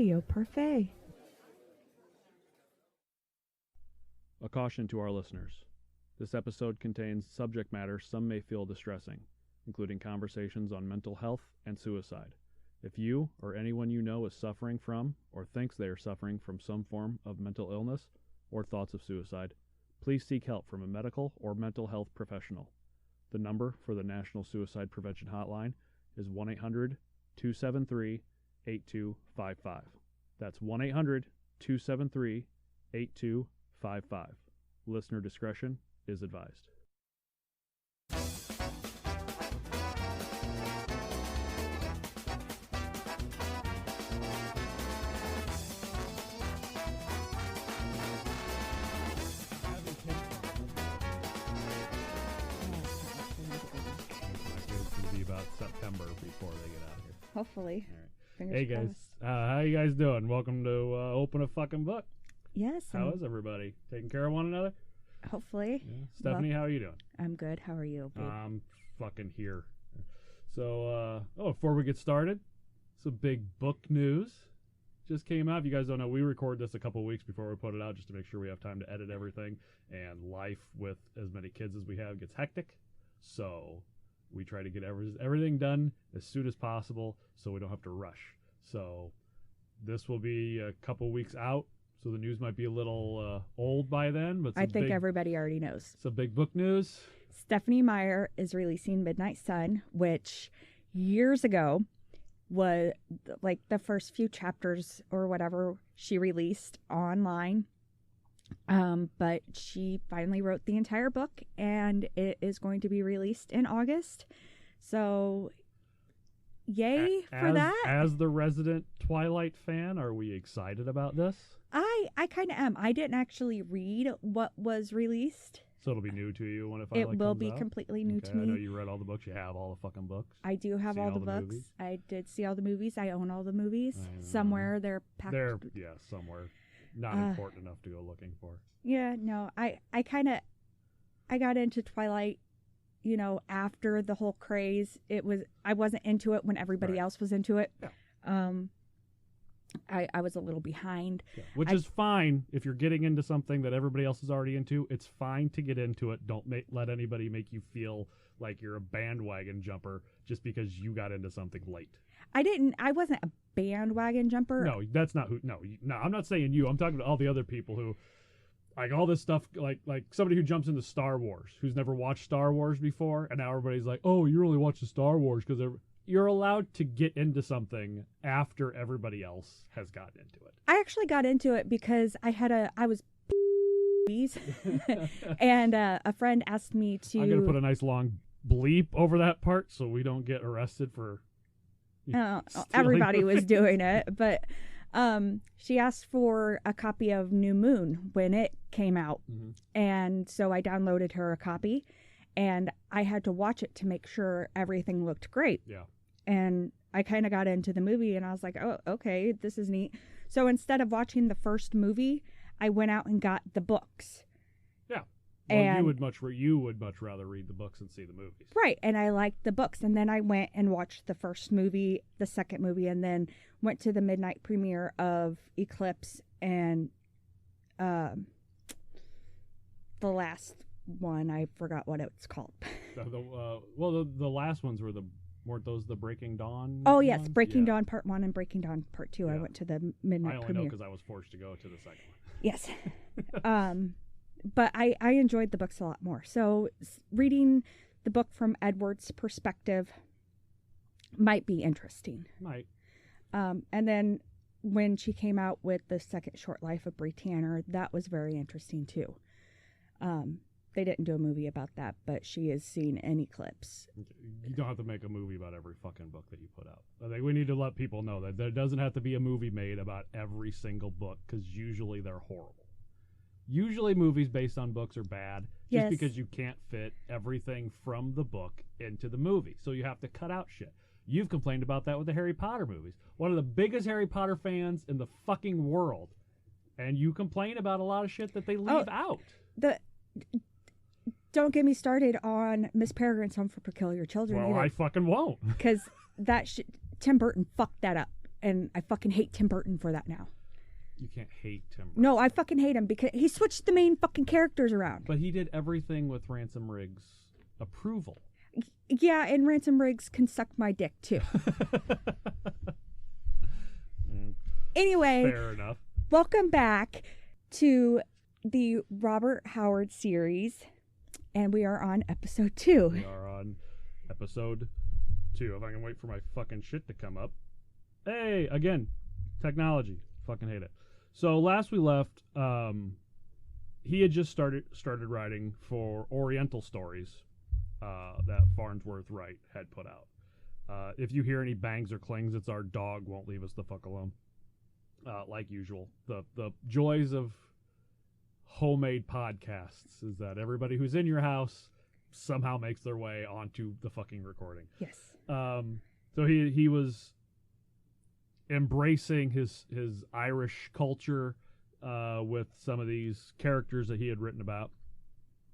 Audio Parfait. A caution to our listeners. This episode contains subject matter some may feel distressing, including conversations on mental health and suicide. If you or anyone you know is suffering from or thinks they are suffering from some form of mental illness or thoughts of suicide, please seek help from a medical or mental health professional. The number for the National Suicide Prevention Hotline is 1-800-273-8255. That's 1-800-273-8255. Listener discretion is advised. About September before they get out of here. Hopefully. All right. Fingers Hey guys, crossed. how you guys doing? Welcome to Open a Fucking Book. Yes. How is everybody? Taking care of one another? Hopefully. Yeah. Stephanie, how are you doing? I'm good. How are you, babe? I'm fucking here. So, before we get started, some big book news just came out. If you guys don't know, we record this a couple weeks before we put it out just to make sure we have time to edit everything. And life with as many kids as we have gets hectic. So we try to get everything done as soon as possible so we don't have to rush. So this will be a couple weeks out, so the news might be a little old by then. But I think everybody already knows. Some big book news. Stephanie Meyer is releasing Midnight Sun, which years ago was like the first few chapters or whatever she released online. But she finally wrote the entire book, and it is going to be released in August. So, yay for that. As the resident Twilight fan, are we excited about this? I kind of am. I didn't actually read what was released. So it'll be new to you when it finally comes out? It will be completely new to me. I know you read all the books. You have all the fucking books. I do have all the books. Movies? I did see all the movies. I own all the movies. Somewhere they're packed. Somewhere. Not important enough to go looking for. Yeah, no. I got into Twilight, after the whole craze. I wasn't into it when everybody else was into it. Yeah. I was a little behind. Yeah. Which is fine if you're getting into something that everybody else is already into. It's fine to get into it. Don't let anybody make you feel like you're a bandwagon jumper just because you got into something late. I wasn't a bandwagon jumper. No, that's not who. No, I'm not saying you. I'm talking to all the other people who, like all this stuff, like somebody who jumps into Star Wars, who's never watched Star Wars before, and now everybody's like, oh, you're only watching Star Wars because you're allowed to get into something after everybody else has gotten into it. I actually got into it because I was and a friend asked me to. I'm gonna put a nice long bleep over that part so we don't get arrested for. Everybody was doing it, but she asked for a copy of New Moon when it came out, and so I downloaded her a copy, and I had to watch it to make sure everything looked great. Yeah. And I kind of got into the movie, and I was like, oh, okay, this is neat. So instead of watching the first movie, I went out and got the books. Yeah. Well, you would much rather read the books and see the movies. Right, and I liked the books, and then I went and watched the first movie, the second movie, and then went to the midnight premiere of Eclipse and the last one. I forgot what it's called. The last ones weren't those the Breaking Dawn? Oh yes, Breaking Dawn Part 1 and Breaking Dawn Part 2. Yeah. I went to the midnight premiere. I only know because I was forced to go to the second one. Yes. But I enjoyed the books a lot more. So reading the book from Edward's perspective might be interesting. Might. And then when she came out with the second short life of Bree Tanner, that was very interesting too. They didn't do a movie about that, but she is seen in Eclipse. You don't have to make a movie about every fucking book that you put out. I think we need to let people know that there doesn't have to be a movie made about every single book, because usually they're horrible. Usually movies based on books are bad just because you can't fit everything from the book into the movie. So you have to cut out shit. You've complained about that with the Harry Potter movies. One of the biggest Harry Potter fans in the fucking world. And you complain about a lot of shit that they leave out. Don't get me started on Miss Peregrine's Home for Peculiar Children. Well, I fucking won't. Because Tim Burton fucked that up. and I fucking hate Tim Burton for that now. You can't hate Tim Burton. No, I fucking hate him because he switched the main fucking characters around. But he did everything with Ransom Riggs' approval. Yeah, and Ransom Riggs can suck my dick too. Anyway, fair enough. Welcome back to the Robert Howard series, and we are on episode 2. We are on episode 2. If I can wait for my fucking shit to come up. Hey, again, technology. Fucking hate it. So last we left, he had just started writing for Oriental Stories that Farnsworth Wright had put out. If you hear any bangs or clings, it's our dog won't leave us the fuck alone. Like usual. The joys of homemade podcasts is that everybody who's in your house somehow makes their way onto the fucking recording. Yes. So he was embracing his Irish culture with some of these characters that he had written about.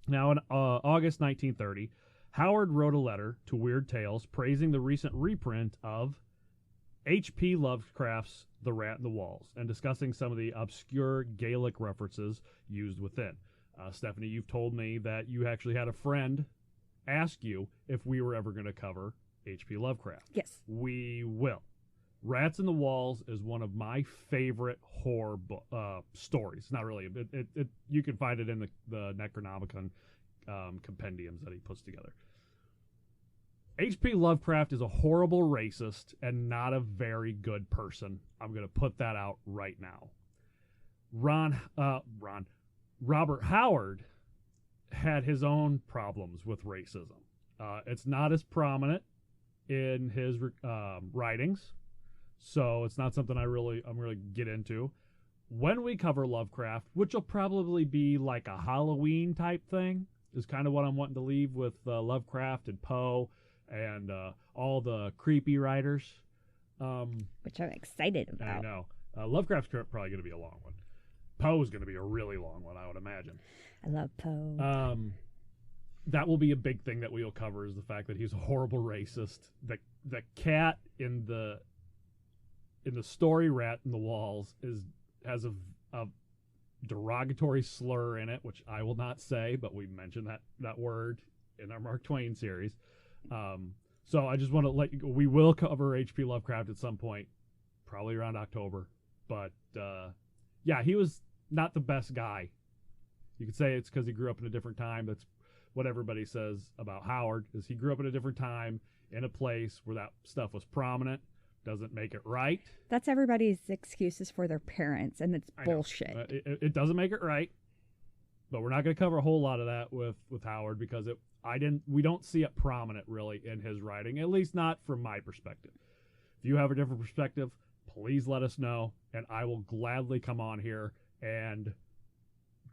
Now, in August 1930, Howard wrote a letter to Weird Tales praising the recent reprint of H.P. Lovecraft's The Rat in the Walls and discussing some of the obscure Gaelic references used within. Stephanie, you've told me that you actually had a friend ask you if we were ever going to cover H.P. Lovecraft. Yes. We will. Rats in the Walls is one of my favorite horror stories. Not really. You can find it in the Necronomicon compendiums that he puts together. H.P. Lovecraft is a horrible racist and not a very good person. I'm going to put that out right now. Robert Howard had his own problems with racism. It's not as prominent in his writings, so it's not something I'm really get into. When we cover Lovecraft, which will probably be like a Halloween type thing, is kind of what I'm wanting to leave with Lovecraft and Poe and all the creepy writers. Which I'm excited about. I know. Lovecraft's probably going to be a long one. Poe's going to be a really long one, I would imagine. I love Poe. That will be a big thing that we'll cover, is the fact that he's a horrible racist. The cat in the story Rat in the Walls has a derogatory slur in it, which I will not say, but we mentioned that word in our Mark Twain series. So I just want to we will cover H.P. Lovecraft at some point, probably around October. But yeah, he was not the best guy. You could say it's because he grew up in a different time. That's what everybody says about Howard, is he grew up in a different time in a place where that stuff was prominent. Doesn't make it right. That's everybody's excuses for their parents, and it's bullshit. It doesn't make it right. But we're not going to cover a whole lot of that with Howard, because we don't see it prominent really in his writing, at least not from my perspective. If you have a different perspective, please let us know, and I will gladly come on here and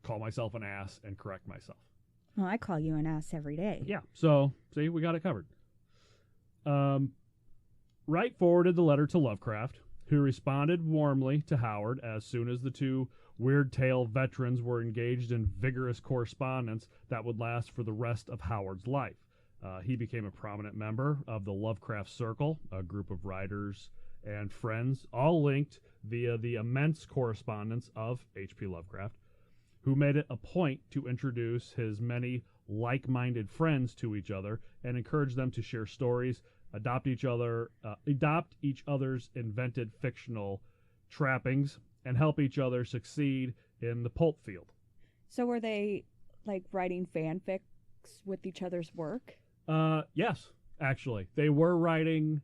call myself an ass and correct myself. Well, I call you an ass every day. Yeah, so see, we got it covered. Wright forwarded the letter to Lovecraft, who responded warmly to Howard as soon as the two Weird Tale veterans were engaged in vigorous correspondence that would last for the rest of Howard's life. He became a prominent member of the Lovecraft Circle, a group of writers and friends, all linked via the immense correspondence of H.P. Lovecraft, who made it a point to introduce his many like-minded friends to each other and encourage them to share stories, adopt each other's invented fictional trappings, and help each other succeed in the pulp field. So were they like writing fanfics with each other's work? Yes, actually. They were writing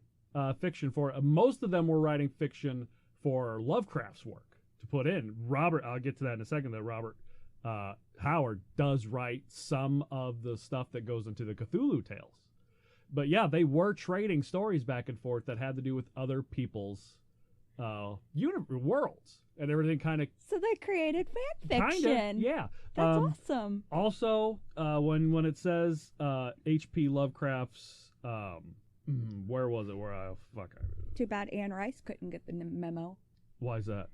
fiction for most of them were writing fiction for Lovecraft's work to put in. I'll get to that in a second, that Robert Howard does write some of the stuff that goes into the Cthulhu tales. But yeah, they were trading stories back and forth that had to do with other people's worlds and everything. Kind of. So they created fan fiction. Kinda, yeah. That's awesome. Also, when it says H.P. Lovecraft's, where was it? Too bad Anne Rice couldn't get the memo. Why is that?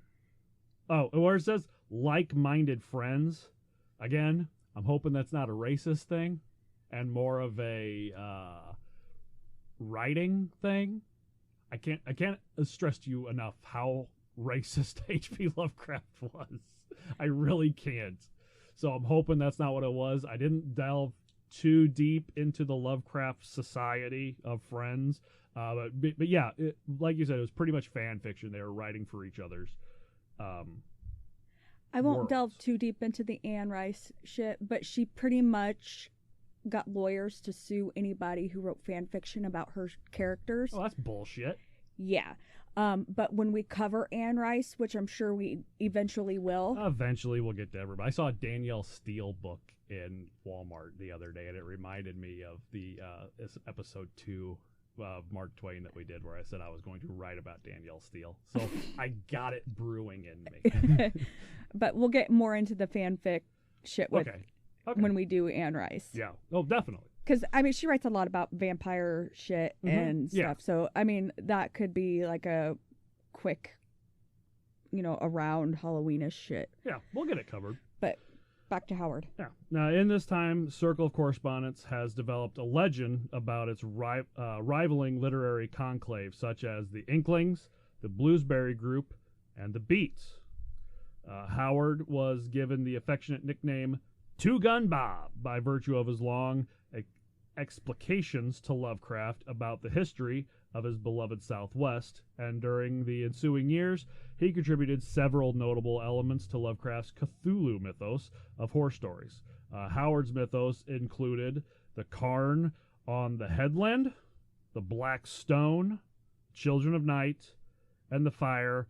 Oh, where it says like-minded friends. Again, I'm hoping that's not a racist thing and more of a writing thing. I can't stress to you enough how racist H.P. Lovecraft was. I really can't. So I'm hoping that's not what it was. I didn't delve too deep into the Lovecraft Society of Friends. But yeah, like you said, it was pretty much fan fiction. They were writing for each other's I won't worlds. delve too deep into the Anne Rice shit, but she pretty much got lawyers to sue anybody who wrote fan fiction about her characters. Oh, that's bullshit. Yeah. But when we cover Anne Rice, which I'm sure we eventually will. Eventually we'll get to everybody. I saw a Danielle Steele book in Walmart the other day, and it reminded me of the episode 2 of Mark Twain that we did, where I said I was going to write about Danielle Steele. So I got it brewing in me. But we'll get more into the fanfic shit with Okay. when we do Anne Rice. Yeah. Oh, definitely. Because, I mean, she writes a lot about vampire shit and stuff. Yeah. So, I mean, that could be like a quick, around Halloweenish shit. Yeah, we'll get it covered. But back to Howard. Yeah. Now, in this time, Circle of Correspondence has developed a legend about its rivaling literary conclave, such as the Inklings, the Bluesberry Group, and the Beats. Howard was given the affectionate nickname Two Gun Bob by virtue of his long explications to Lovecraft about the history of his beloved Southwest, and during the ensuing years, he contributed several notable elements to Lovecraft's Cthulhu mythos of horror stories. Howard's mythos included the Cairn on the Headland, the Black Stone, Children of Night, and the fire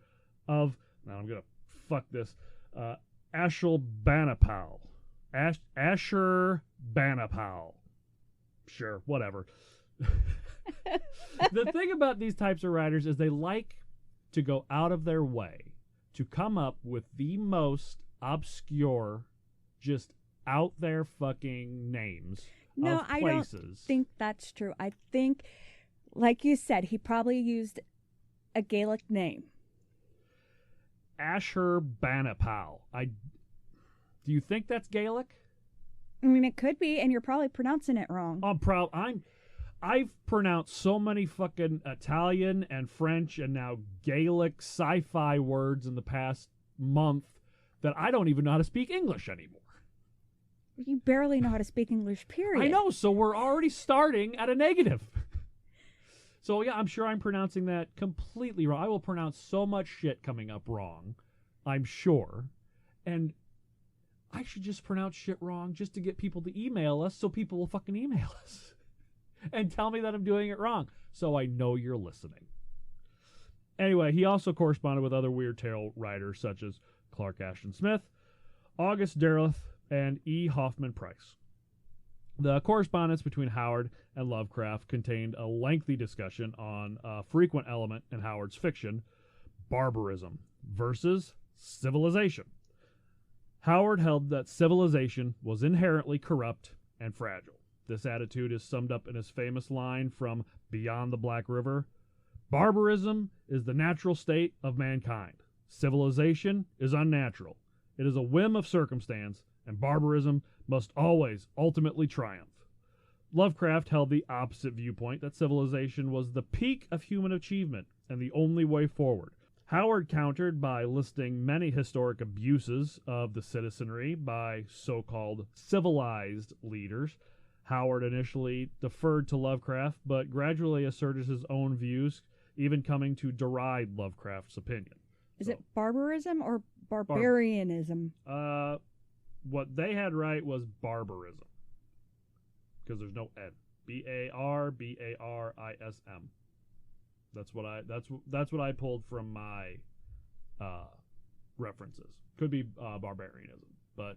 of, now I'm going to fuck this, Ashurbanipal. Ashurbanipal. Sure, whatever. The thing about these types of writers is they like to go out of their way to come up with the most obscure, just out there fucking names of places. I don't think that's true. I think, like you said, he probably used a Gaelic name. Ashurbanipal. Do you think that's Gaelic? I mean, it could be, and you're probably pronouncing it wrong. I've pronounced so many fucking Italian and French and now Gaelic sci-fi words in the past month that I don't even know how to speak English anymore. You barely know how to speak English, period. I know, so we're already starting at a negative. So yeah, I'm sure I'm pronouncing that completely wrong. I will pronounce so much shit coming up wrong, I'm sure. And I should just pronounce shit wrong just to get people to email us so people will fucking email us and tell me that I'm doing it wrong, so I know you're listening. Anyway, he also corresponded with other weird tale writers such as Clark Ashton Smith, August Derleth, and E. Hoffman Price. The correspondence between Howard and Lovecraft contained a lengthy discussion on a frequent element in Howard's fiction, barbarism versus civilization. Howard held that civilization was inherently corrupt and fragile. This attitude is summed up in his famous line from Beyond the Black River: "Barbarism is the natural state of mankind. Civilization is unnatural. It is a whim of circumstance, and barbarism must always ultimately triumph." Lovecraft held the opposite viewpoint, that civilization was the peak of human achievement and the only way forward. Howard countered by listing many historic abuses of the citizenry by so-called civilized leaders. Howard initially deferred to Lovecraft, but gradually asserted his own views, even coming to deride Lovecraft's opinion. Is it barbarism or barbarianism? What they had right was barbarism, because there's no N. Barbarism. That's what I pulled from my references. Could be barbarianism, but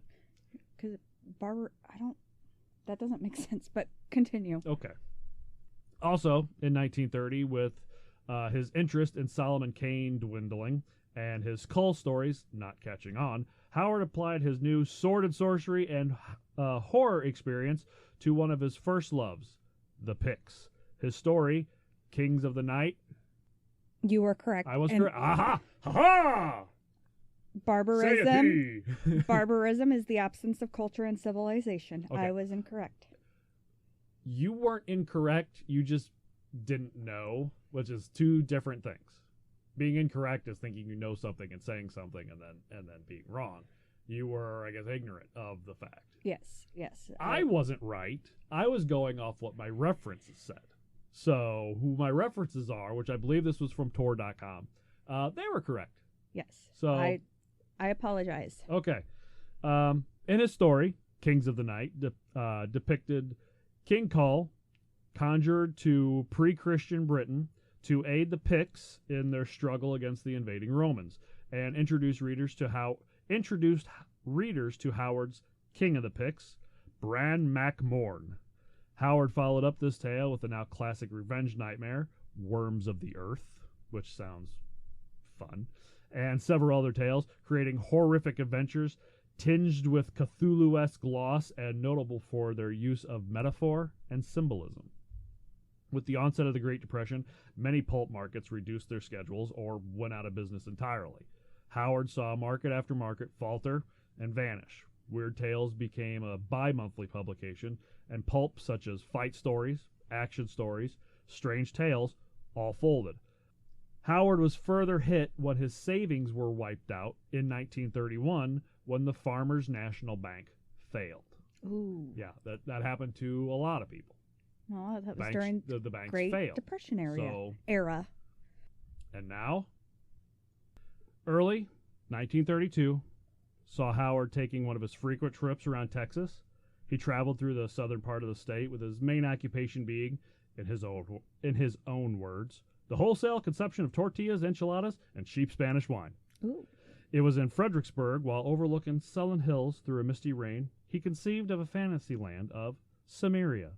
because that doesn't make sense. But continue. Okay. Also, in 1930, with his interest in Solomon Kane dwindling and his cull stories not catching on, Howard applied his new sword and sorcery and horror experience to one of his first loves, the Picts. His story, Kings of the Night. You were correct. I was correct. Aha! Ha-ha! Barbarism is the absence of culture and civilization. Okay. I was incorrect. You weren't incorrect. You just didn't know. which is two different things. Being incorrect is thinking you know something and saying something and then being wrong. You were, I guess, ignorant of the fact. Yes, yes. I wasn't right. I was going off what my references said. So who my references are, which I believe this was from Tor.com, they were correct. Yes. So I apologize. Okay. In his story, Kings of the Night depicted King Kull conjured to pre-Christian Britain to aid the Picts in their struggle against the invading Romans, and introduced readers to Howard's King of the Picts, Bran Mac Morn. Howard followed up this tale with the now classic revenge nightmare, Worms of the Earth, which sounds fun, and several other tales, creating horrific adventures tinged with Cthulhu-esque gloss and notable for their use of metaphor and symbolism. With the onset of the Great Depression, many pulp markets reduced their schedules or went out of business entirely. Howard saw market after market falter and vanish. Weird Tales became a bi-monthly publication, and pulp such as fight stories, action stories, strange tales all folded. Howard was further hit when his savings were wiped out in 1931 when the Farmers National Bank failed. Ooh. Yeah, that happened to a lot of people. Well, that was Banks, during the banks Great failed. Depression era. And now, early 1932, saw Howard taking one of his frequent trips around Texas. He traveled through the southern part of the state with his main occupation being, in his own words, the wholesale consumption of tortillas, enchiladas, and cheap Spanish wine. Ooh. It was in Fredericksburg, while overlooking sullen hills through a misty rain, he conceived of a fantasy land of Samaria,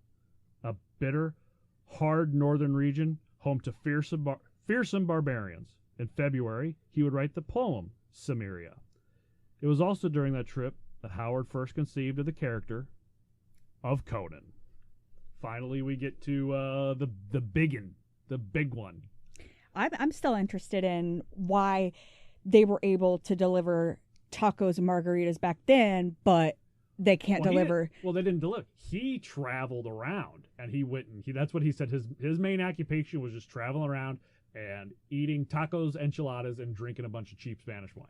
a bitter, hard northern region home to fearsome barbarians. In February, he would write the poem Samaria. It was also during that trip that Howard first conceived of the character of Conan. Finally, we get to the big one. I'm still interested in why they were able to deliver tacos and margaritas back then, but they can't deliver. They didn't deliver. He traveled around, and he went and that's what he said. His main occupation was just traveling around and eating tacos, enchiladas, and drinking a bunch of cheap Spanish wine.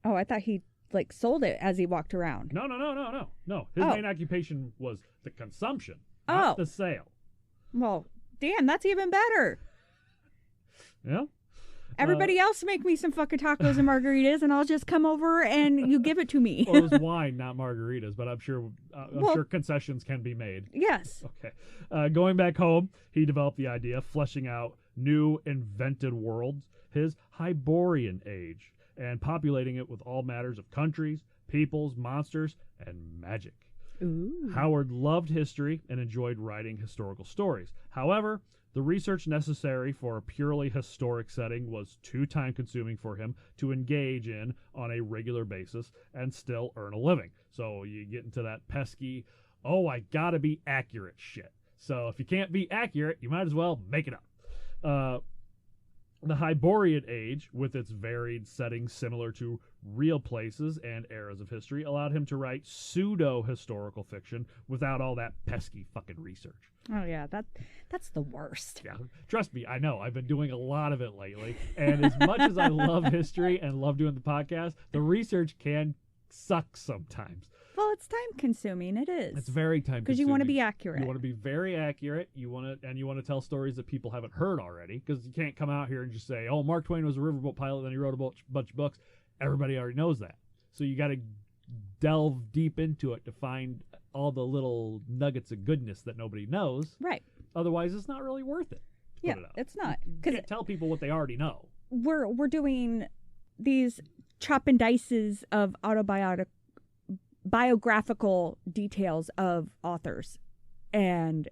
Oh, I thought he sold it as he walked around. No. His main occupation was the consumption, not the sale. Well, damn, that's even better. Yeah. Everybody else make me some fucking tacos and margaritas, and I'll just come over and you give it to me. Well, it was wine, not margaritas, but I'm sure concessions can be made. Yes. Okay. Going back home, he developed the idea of fleshing out new invented worlds, his Hyborian age, and populating it with all matters of countries, peoples, monsters, and magic. Ooh. Howard loved history and enjoyed writing historical stories. However, the research necessary for a purely historic setting was too time-consuming for him to engage in on a regular basis and still earn a living. So you get into that pesky, I gotta be accurate shit. So if you can't be accurate, you might as well make it up. The Hyborian age, with its varied settings similar to real places and eras of history, allowed him to write pseudo-historical fiction without all that pesky fucking research. Oh, yeah, that's the worst. Yeah, trust me, I know. I've been doing a lot of it lately, and as much as I love history and love doing the podcast, the research can suck sometimes. Well, it's time-consuming. It is. It's very time-consuming. Because you want to be accurate. You want to be very accurate. You want to tell stories that people haven't heard already, because you can't come out here and just say, Mark Twain was a riverboat pilot, then he wrote a bunch of books. Everybody already knows that. So you got to delve deep into it to find all the little nuggets of goodness that nobody knows. Right. Otherwise, it's not really worth it. Yeah, it's not. You can't tell people what they already know. We're doing these chop and dices of biographical details of authors, and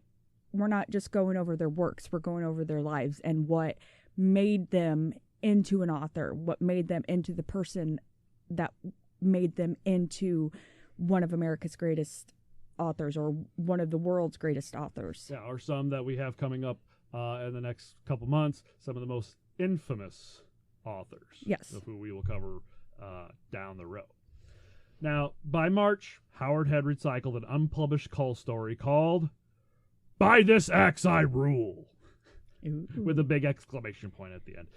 we're not just going over their works, we're going over their lives and what made them into an author, what made them into the person that made them into one of America's greatest authors or one of the world's greatest authors. Yeah, or some that we have coming up in the next couple months, some of the most infamous authors. Yes. Of who we will cover down the road. Now, by March, Howard had recycled an unpublished Kull story called By This Axe I Rule. Ooh. with a big exclamation point at the end,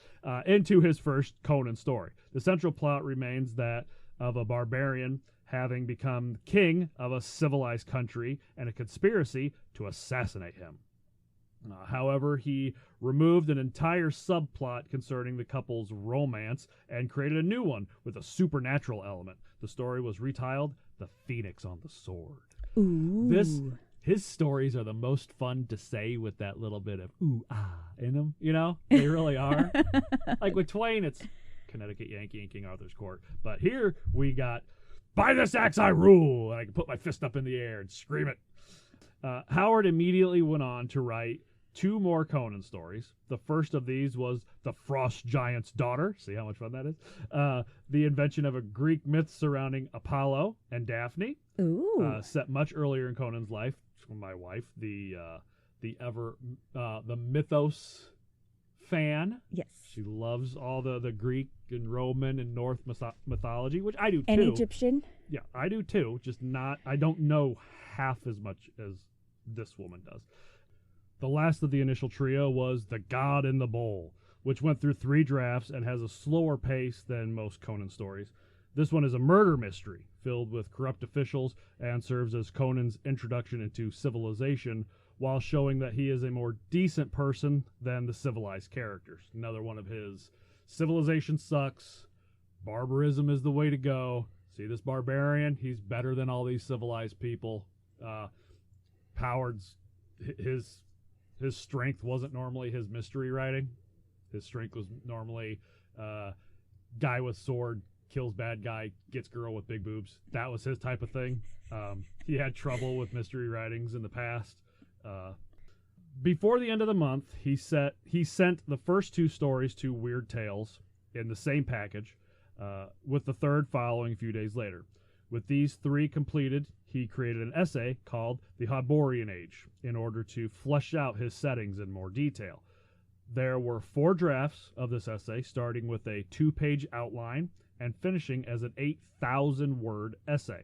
into his first Conan story. The central plot remains that of a barbarian having become king of a civilized country and a conspiracy to assassinate him. However, he removed an entire subplot concerning the couple's romance and created a new one with a supernatural element. The story was retitled The Phoenix on the Sword. Ooh. His stories are the most fun to say with that little bit of ooh, ah in them, you know? They really are. Like with Twain, it's Connecticut Yankee in King Arthur's Court. But here we got, by this axe I rule, and I can put my fist up in the air and scream it. Howard immediately went on to write 2 more Conan stories. The first of these was The Frost Giant's Daughter. See how much fun that is? The invention of a Greek myth surrounding Apollo and Daphne. Ooh. Set much earlier in Conan's life. My wife, the mythos fan. Yes. She loves all the Greek and Roman and Norse mythology, which I do too. And Egyptian. Yeah, I do too. Just not, I don't know half as much as this woman does. The last of the initial trio was The God in the Bowl, which went through 3 drafts and has a slower pace than most Conan stories. This one is a murder mystery filled with corrupt officials and serves as Conan's introduction into civilization while showing that he is a more decent person than the civilized characters. Another one of his civilization sucks, barbarism is the way to go. See this barbarian? He's better than all these civilized people. Howard's, his strength wasn't normally his mystery writing. His strength was normally guy with sword, kills bad guy, gets girl with big boobs. That was his type of thing. He had trouble with mystery writings in the past. Before the end of the month, he sent the first 2 stories to Weird Tales in the same package, with the third following a few days later. With these 3 completed, he created an essay called The Hyborian Age in order to flesh out his settings in more detail. There were 4 drafts of this essay, starting with a 2-page outline and finishing as an 8,000-word essay.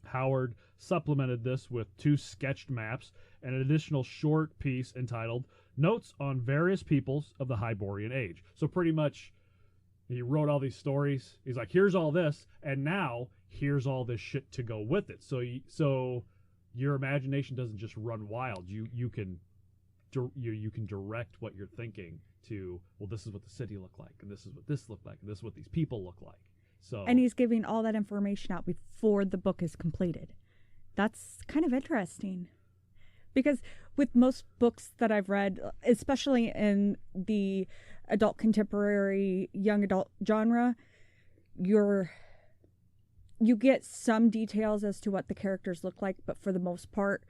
Howard supplemented this with 2 sketched maps and an additional short piece entitled Notes on Various Peoples of the Hyborian Age. So pretty much he wrote all these stories. He's like, here's all this, and now here's all this shit to go with it. So your imagination doesn't just run wild. You can direct what you're thinking to, well, this is what the city looked like, and this is what this looked like, and this is what these people look like. So, and he's giving all that information out before the book is completed. That's kind of interesting. Because with most books that I've read, especially in the adult contemporary, young adult genre, you get some details as to what the characters look like, but for the most part,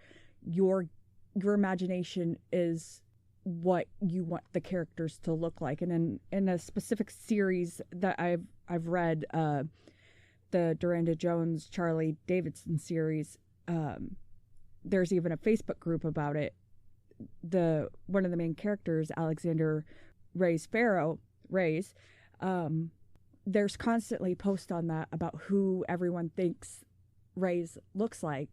your imagination is what you want the characters to look like. And in a specific series that I've read, the Duranda Jones Charlie Davidson series, there's even a Facebook group about it. One of the main characters, Alexander Ray's Pharaoh, there's constantly posts on that about who everyone thinks Ray's looks like.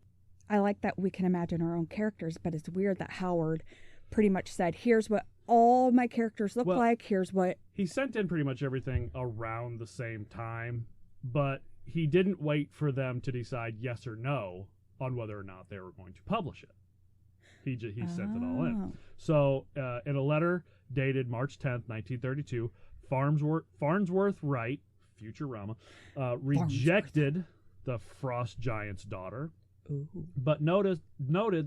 I like that we can imagine our own characters, but it's weird that Howard pretty much said, here's what all my characters look like, here's what... He sent in pretty much everything around the same time, but he didn't wait for them to decide yes or no on whether or not they were going to publish it. He sent it all in. So in a letter dated March 10th, 1932, Farnsworth Wright, Futurama, rejected The Frost Giant's Daughter, but noted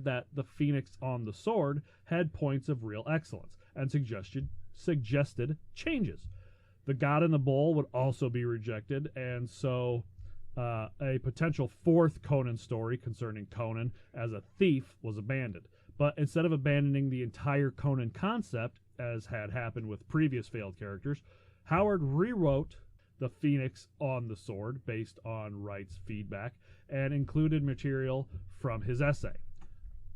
that The Phoenix on the Sword had points of real excellence and suggested changes. The God in the Bowl would also be rejected, and so a potential 4th Conan story concerning Conan as a thief was abandoned. But instead of abandoning the entire Conan concept, as had happened with previous failed characters, Howard rewrote The Phoenix on the Sword based on Wright's feedback and included material from his essay.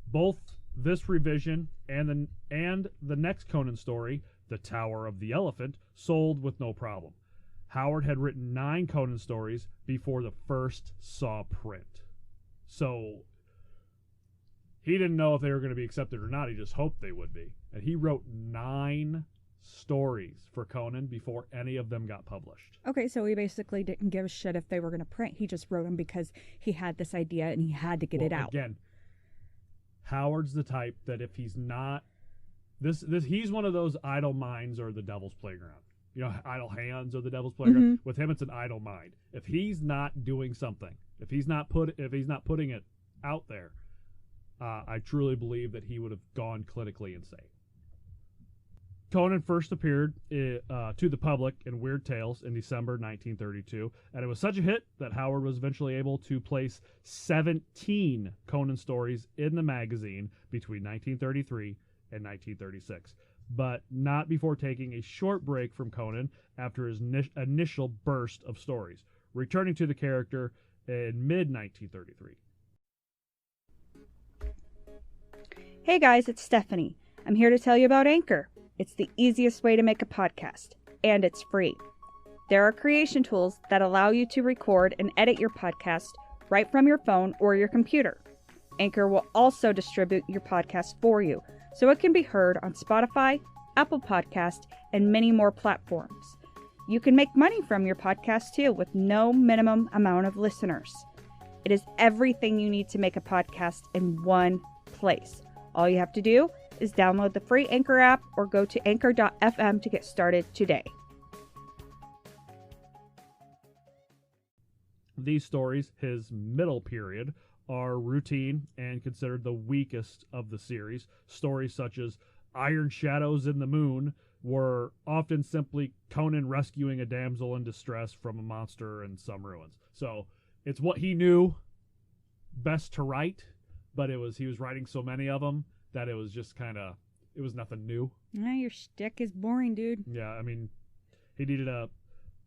Both this revision and the next Conan story, The Tower of the Elephant, sold with no problem. Howard had written 9 Conan stories before the first saw print. So he didn't know if they were going to be accepted or not. He just hoped they would be. And he wrote 9 stories for Conan before any of them got published. Okay, so he basically didn't give a shit if they were going to print. He just wrote them because he had this idea and he had to get it out. Again, Howard's the type that if he's not he's one of those idle minds or the devil's playground. You know, idle hands or the devil's playground. With him, it's an idle mind. If he's not doing something, if he's not putting it out there, I truly believe that he would have gone clinically insane. Conan first appeared to the public in Weird Tales in December 1932, and it was such a hit that Howard was eventually able to place 17 Conan stories in the magazine between 1933 and 1936, but not before taking a short break from Conan after his initial burst of stories, returning to the character in mid-1933. Hey guys, it's Stephanie. I'm here to tell you about Anchor. It's the easiest way to make a podcast, and it's free. There are creation tools that allow you to record and edit your podcast right from your phone or your computer. Anchor will also distribute your podcast for you, so it can be heard on Spotify, Apple Podcast, and many more platforms. You can make money from your podcast too with no minimum amount of listeners. It is everything you need to make a podcast in one place. All you have to do is download the free Anchor app or go to anchor.fm to get started today. These stories, his middle period, are routine and considered the weakest of the series. Stories such as Iron Shadows in the Moon were often simply Conan rescuing a damsel in distress from a monster in some ruins. So it's what he knew best to write, but he was writing so many of them that it was just it was nothing new. Your shtick is boring, dude. Yeah, I mean, he needed to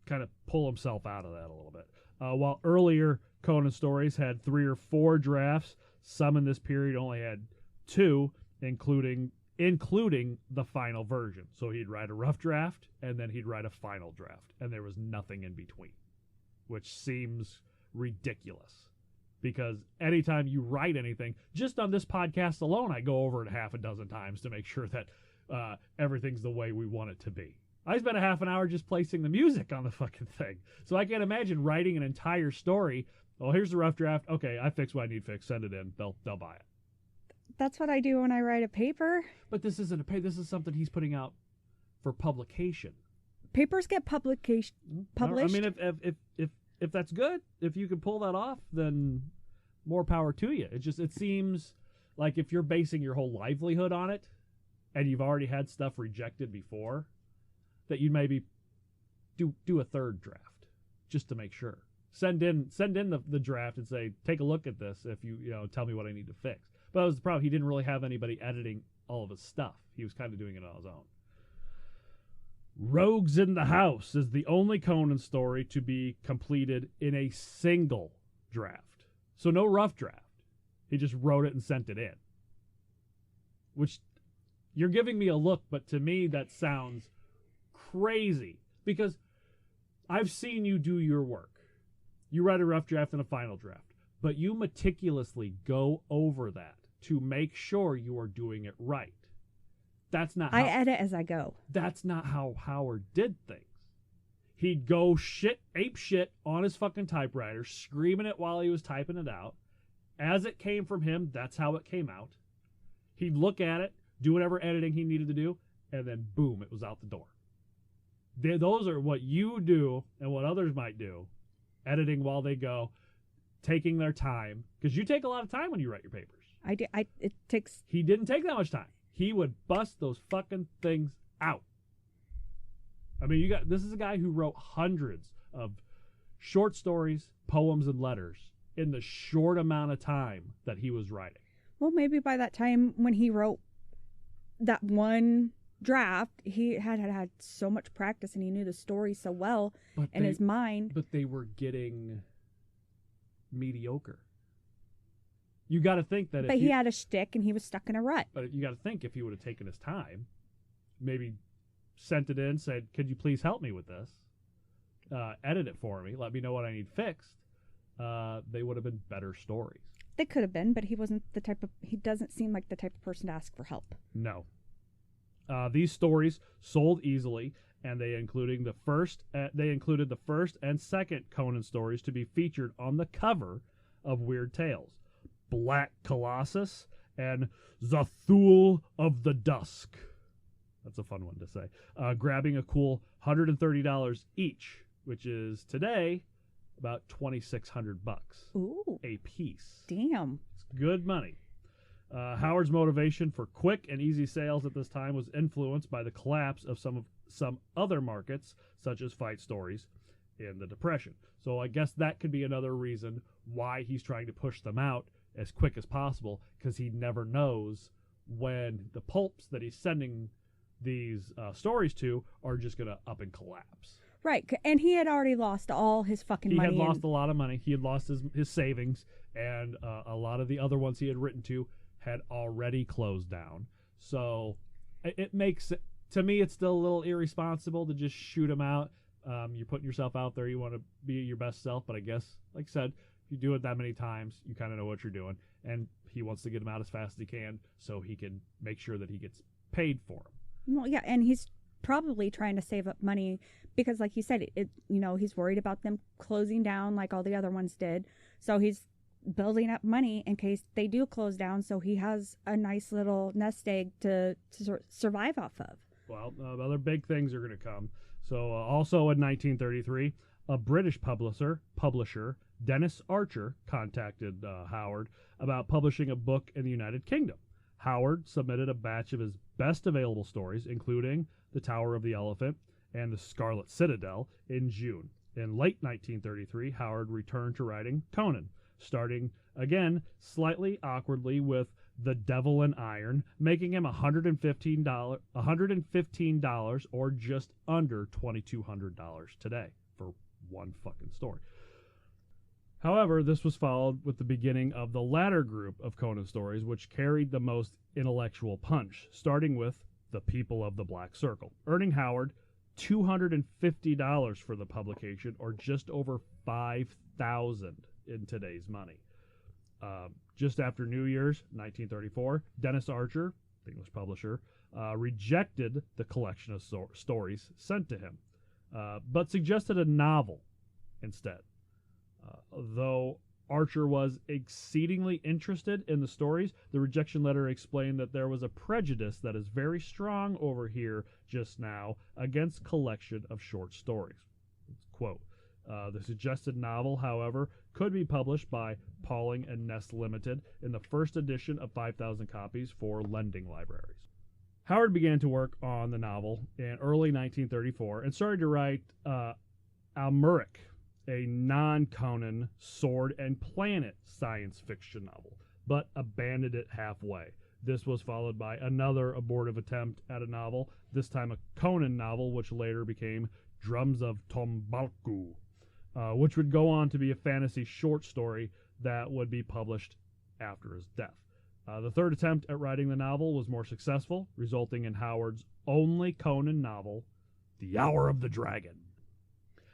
kind of pull himself out of that a little bit. While earlier Conan stories had 3 or 4 drafts, some in this period only had 2, including the final version. So he'd write a rough draft, and then he'd write a final draft, and there was nothing in between, which seems ridiculous. Because anytime you write anything, just on this podcast alone, I go over it half a dozen times to make sure that everything's the way we want it to be. I spent a half an hour just placing the music on the fucking thing. So I can't imagine writing an entire story. Oh, here's the rough draft. Okay, I fixed what I need fixed. Send it in. They'll buy it. That's what I do when I write a paper. But this isn't a paper. This is something he's putting out for publication. Papers get published. I mean, if that's good, if you can pull that off, then more power to you. It seems like if you're basing your whole livelihood on it, and you've already had stuff rejected before, that you maybe do a third draft just to make sure. Send in the draft and say, take a look at this. If you tell me what I need to fix. But that was the problem. He didn't really have anybody editing all of his stuff. He was kind of doing it on his own. Rogues in the House is the only Conan story to be completed in a single draft. So no rough draft. He just wrote it and sent it in. Which, you're giving me a look, but to me that sounds crazy. Because I've seen you do your work. You write a rough draft and a final draft. But you meticulously go over that to make sure you are doing it right. That's not how I edit as I go. That's not how Howard did things. He'd go ape shit on his fucking typewriter, screaming it while he was typing it out. As it came from him, that's how it came out. He'd look at it, do whatever editing he needed to do, and then boom, it was out the door. Those are what you do and what others might do. Editing while they go, taking their time. Because you take a lot of time when you write your papers. I do. It takes... He didn't take that much time. He would bust those fucking things out. I mean, this is a guy who wrote hundreds of short stories, poems, and letters in the short amount of time that he was writing. Well, maybe by that time when he wrote that one draft, he had so much practice and he knew the story so well in his mind. But they were getting mediocre. You got to think that. But he had a shtick and he was stuck in a rut. But you got to think if he would have taken his time, maybe sent it in, said, "Could you please help me with this? Edit it for me. Let me know what I need fixed." They would have been better stories. They could have been, but he wasn't the type of. He doesn't seem like the type of person to ask for help. No. These stories sold easily, and they included the first and second Conan stories to be featured on the cover of Weird Tales: Black Colossus and Zathul of the Dusk. That's a fun one to say. Grabbing a cool $130 each, which is today about $2,600 Ooh, a piece. damn. It's good money. Howard's motivation for quick and easy sales at this time was influenced by the collapse of some other markets, such as fight stories in the Depression. So I guess that could be another reason why he's trying to push them out as quick as possible, because he never knows when the pulps that he's sending these stories to are just going to up and collapse. Right, and he had already lost all his fucking money. He had lost a lot of money. He had lost his savings, and a lot of the other ones he had written to had already closed down. So it makes, to me, it's still a little irresponsible to just shoot him out. You're putting yourself out there. You want to be your best self, but I guess, like I said, if you do it that many times, you kind of know what you're doing. And he wants to get him out as fast as he can so he can make sure that he gets paid for him. Well, yeah, and he's probably trying to save up money because, like you said, he's worried about them closing down like all the other ones did. So he's building up money in case they do close down, so he has a nice little nest egg to survive off of. Well, other big things are going to come. So also in 1933, a British publisher, Dennis Archer, contacted Howard about publishing a book in the United Kingdom. Howard submitted a batch of his best available stories, including The Tower of the Elephant and The Scarlet Citadel, in June. In late 1933, Howard returned to writing Conan, starting again slightly awkwardly with The Devil in Iron, making him $115 or just under $2,200 today for one fucking story. However, this was followed with the beginning of the latter group of Conan stories, which carried the most intellectual punch, starting with The People of the Black Circle, earning Howard $250 for the publication, or just over $5,000 in today's money. Just after New Year's, 1934, Dennis Archer, the English publisher, rejected the collection of stories sent to him, but suggested a novel instead. Though Archer was exceedingly interested in the stories, the rejection letter explained that there was a prejudice that is very strong over here just now against collection of short stories. Quote, the suggested novel, however, could be published by Pauling and Ness Limited in the first edition of 5,000 copies for lending libraries. Howard began to work on the novel in early 1934 and started to write Almeric, a non-Conan sword and planet science fiction novel, but abandoned it halfway. This was followed by another abortive attempt at a novel, this time a Conan novel, which later became Drums of Tombalku, which would go on to be a fantasy short story that would be published after his death. The third attempt at writing the novel was more successful, resulting in Howard's only Conan novel, The Hour of the Dragon.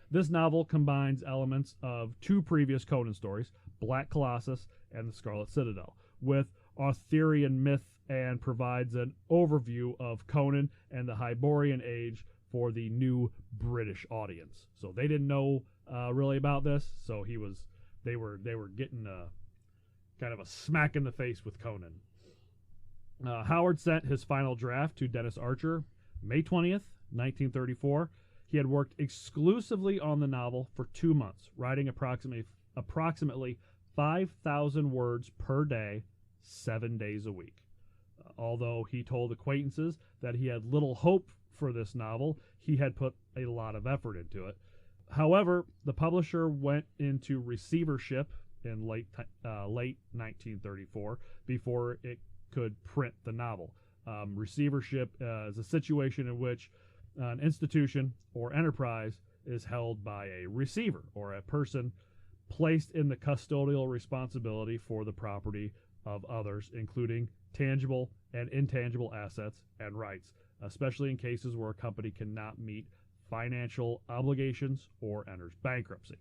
This novel combines elements of two previous Conan stories, Black Colossus and The Scarlet Citadel, with Arthurian myth, and provides an overview of Conan and the Hyborian Age for the new British audience. So they didn't know really about this, so they were getting kind of a smack in the face with Conan. Howard sent his final draft to Dennis Archer May 20th, 1934. He had worked exclusively on the novel for 2 months, writing approximately 5,000 words per day, 7 days a week. Although he told acquaintances that he had little hope for this novel, he had put a lot of effort into it. However, the publisher went into receivership in late 1934 before it could print the novel. Receivership is a situation in which an institution or enterprise is held by a receiver, or a person placed in the custodial responsibility for the property of others, including tangible and intangible assets and rights, especially in cases where a company cannot meet financial obligations or enters bankruptcy.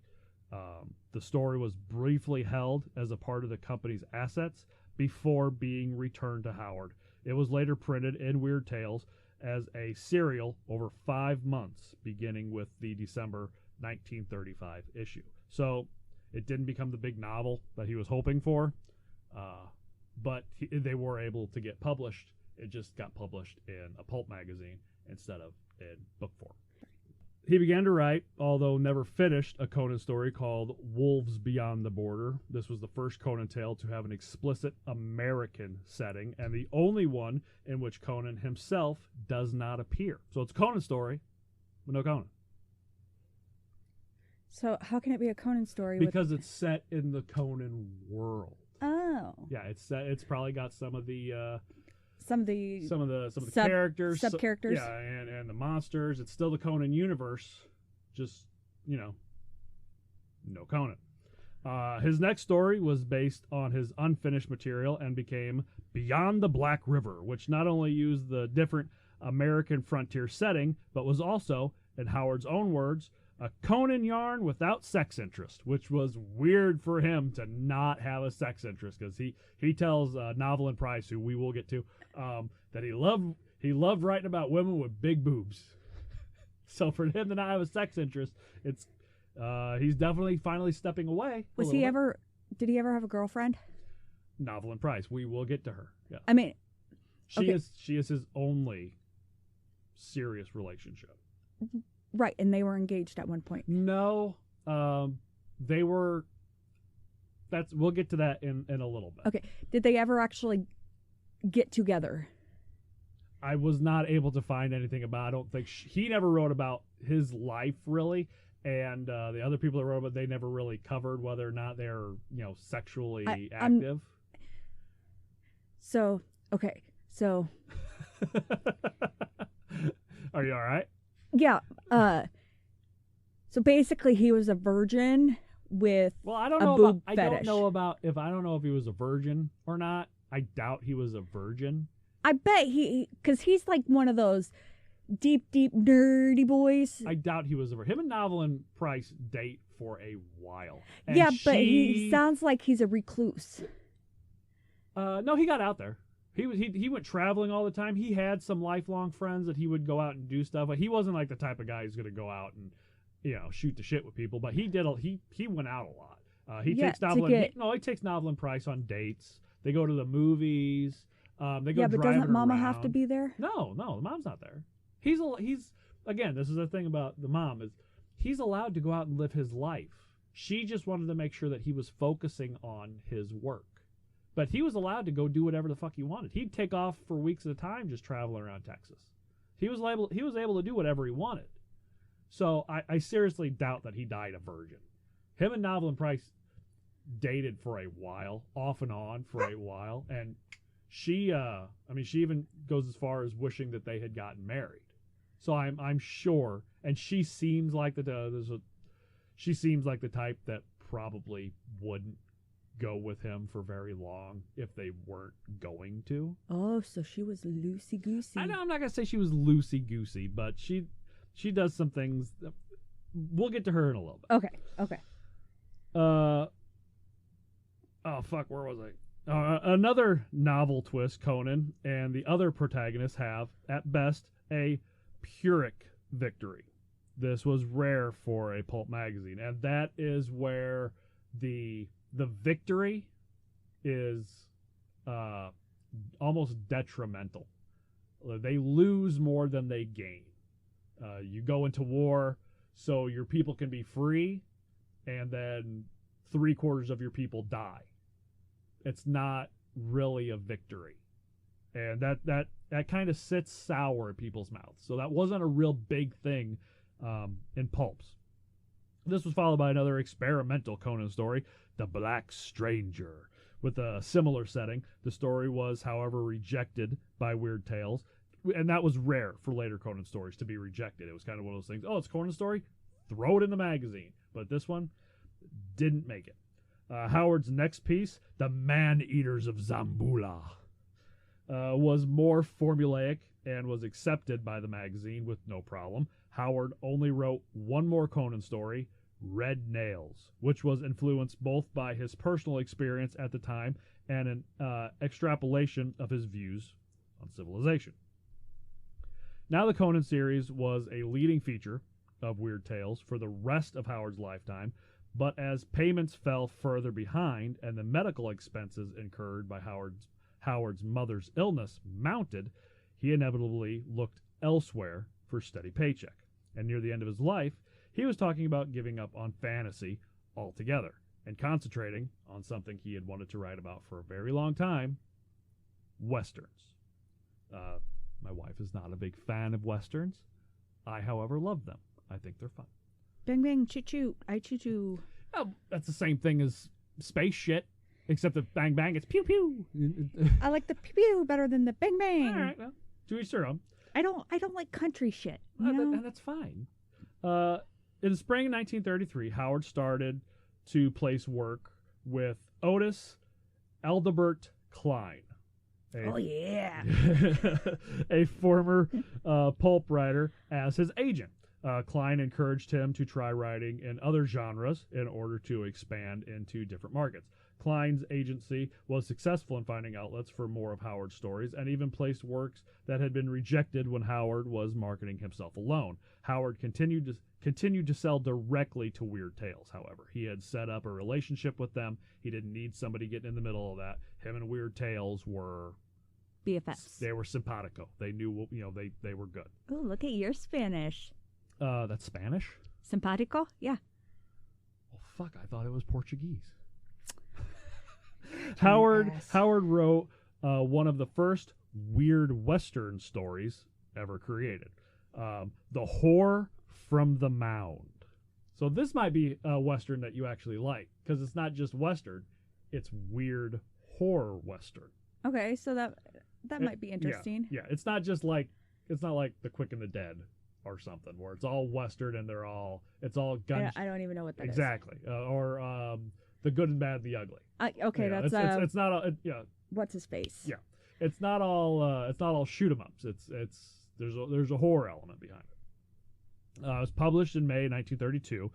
The story was briefly held as a part of the company's assets before being returned to Howard. It was later printed in Weird Tales as a serial over 5 months, beginning with the December 1935 issue. So it didn't become the big novel that he was hoping for, but they were able to get published. It just got published in a pulp magazine instead of in book form. He began to write, although never finished, a Conan story called Wolves Beyond the Border. This was the first Conan tale to have an explicit American setting, and the only one in which Conan himself does not appear. So it's a Conan story, but no Conan. So how can it be a Conan story? Because it's set in the Conan world. Oh. Yeah, it's set. It's probably got some of the characters, sub characters. Yeah, and the monsters. It's still the Conan universe, just no Conan. His next story was based on his unfinished material and became Beyond the Black River, which not only used the different American frontier setting, but was also, in Howard's own words, a Conan yarn without sex interest, which was weird for him to not have a sex interest, because he tells Novelin Price, who we will get to, that he loved writing about women with big boobs. So for him to not have a sex interest, it's he's definitely finally stepping away. Did he ever have a girlfriend? Novelin Price, we will get to her. Yeah, I mean, she is his only serious relationship. Right, and they were engaged at one point. No, they were. We'll get to that in a little bit. Okay, did they ever actually get together? I was not able to find anything about. I don't think he never wrote about his life really, and the other people that wrote about, they never really covered whether or not they're sexually active. So okay, so are you all right? Yeah. So basically, he was a virgin with I don't know if he was a virgin or not. I doubt he was a virgin. I bet because he's like one of those deep nerdy boys. I doubt he was a virgin. Him and Novelin Price date for a while. And yeah, but he sounds like he's a recluse. No, he got out there. He went traveling all the time. He had some lifelong friends that he would go out and do stuff. But he wasn't like the type of guy who's going to go out and shoot the shit with people. But he did. He went out a lot. He takes Novelin Price on dates. They go to the movies. They go. Yeah, but doesn't Mama around. have to be there? No, the mom's not there. He's again. This is the thing about the mom is he's allowed to go out and live his life. She just wanted to make sure that he was focusing on his work. But he was allowed to go do whatever the fuck he wanted. He'd take off for weeks at a time just traveling around Texas. He was able to do whatever he wanted. So I seriously doubt that he died a virgin. Him and Novelin Price dated for a while, off and on for a while, and she even goes as far as wishing that they had gotten married. So I'm sure, and she seems like the type that probably wouldn't go with him for very long if they weren't going to. Oh, so she was loosey-goosey. I know, I'm not going to say she was loosey-goosey, but she does some things. We'll get to her in a little bit. Okay. Oh, fuck, where was I? Another novel twist, Conan and the other protagonists have, at best, a Pyrrhic victory. This was rare for a pulp magazine, and that is where the victory is almost detrimental. They lose more than they gain. You go into war so your people can be free, and then 3/4 of your people die. It's not really a victory. And that kind of sits sour in people's mouths. So that wasn't a real big thing in pulps. This was followed by another experimental Conan story, The Black Stranger. With a similar setting, the story was, however, rejected by Weird Tales, and that was rare for later Conan stories to be rejected. It was kind of one of those things, it's a Conan story, throw it in the magazine. But this one didn't make it. Howard's next piece, The Man-Eaters of Zambula, was more formulaic and was accepted by the magazine with no problem. Howard only wrote one more Conan story, Red Nails, which was influenced both by his personal experience at the time and an extrapolation of his views on civilization. Now the Conan series was a leading feature of Weird Tales for the rest of Howard's lifetime, but as payments fell further behind and the medical expenses incurred by Howard's mother's illness mounted, he inevitably looked elsewhere for a steady paycheck. And near the end of his life, he was talking about giving up on fantasy altogether and concentrating on something he had wanted to write about for a very long time, Westerns. My wife is not a big fan of Westerns. I, however, love them. I think they're fun. Bang, bang, choo-choo. I choo-choo. Oh, that's the same thing as space shit, except that bang, bang, it's pew, pew. I like the pew better than the bang, bang. All right, well, to each their own. I don't like country shit. You know? And that's fine. In the spring of 1933, Howard started to place work with Otis Adelbert Klein. Oh, yeah. A former pulp writer as his agent. Klein encouraged him to try writing in other genres in order to expand into different markets. Klein's agency was successful in finding outlets for more of Howard's stories and even placed works that had been rejected when Howard was marketing himself alone. Howard continued to sell directly to Weird Tales, however. He had set up a relationship with them. He didn't need somebody getting in the middle of that. Him and Weird Tales were BFFs. They were simpatico. They knew, they were good. Oh, look at your Spanish. That's Spanish? Simpatico? Yeah. Well, fuck, I thought it was Portuguese. Howard wrote one of the first weird Western stories ever created. The Whore from the Mound. So this might be a Western that you actually like, because it's not just Western, it's weird horror Western. Okay, so that might be interesting. Yeah, it's not like The Quick and the Dead or something where it's all Western and it's all guns. I don't even know what that exactly. Or The Good and Bad and the Ugly. Okay, that's it's not what's his face? Yeah, it's not all shoot 'em ups. There's a horror element behind it. It was published in May 1932,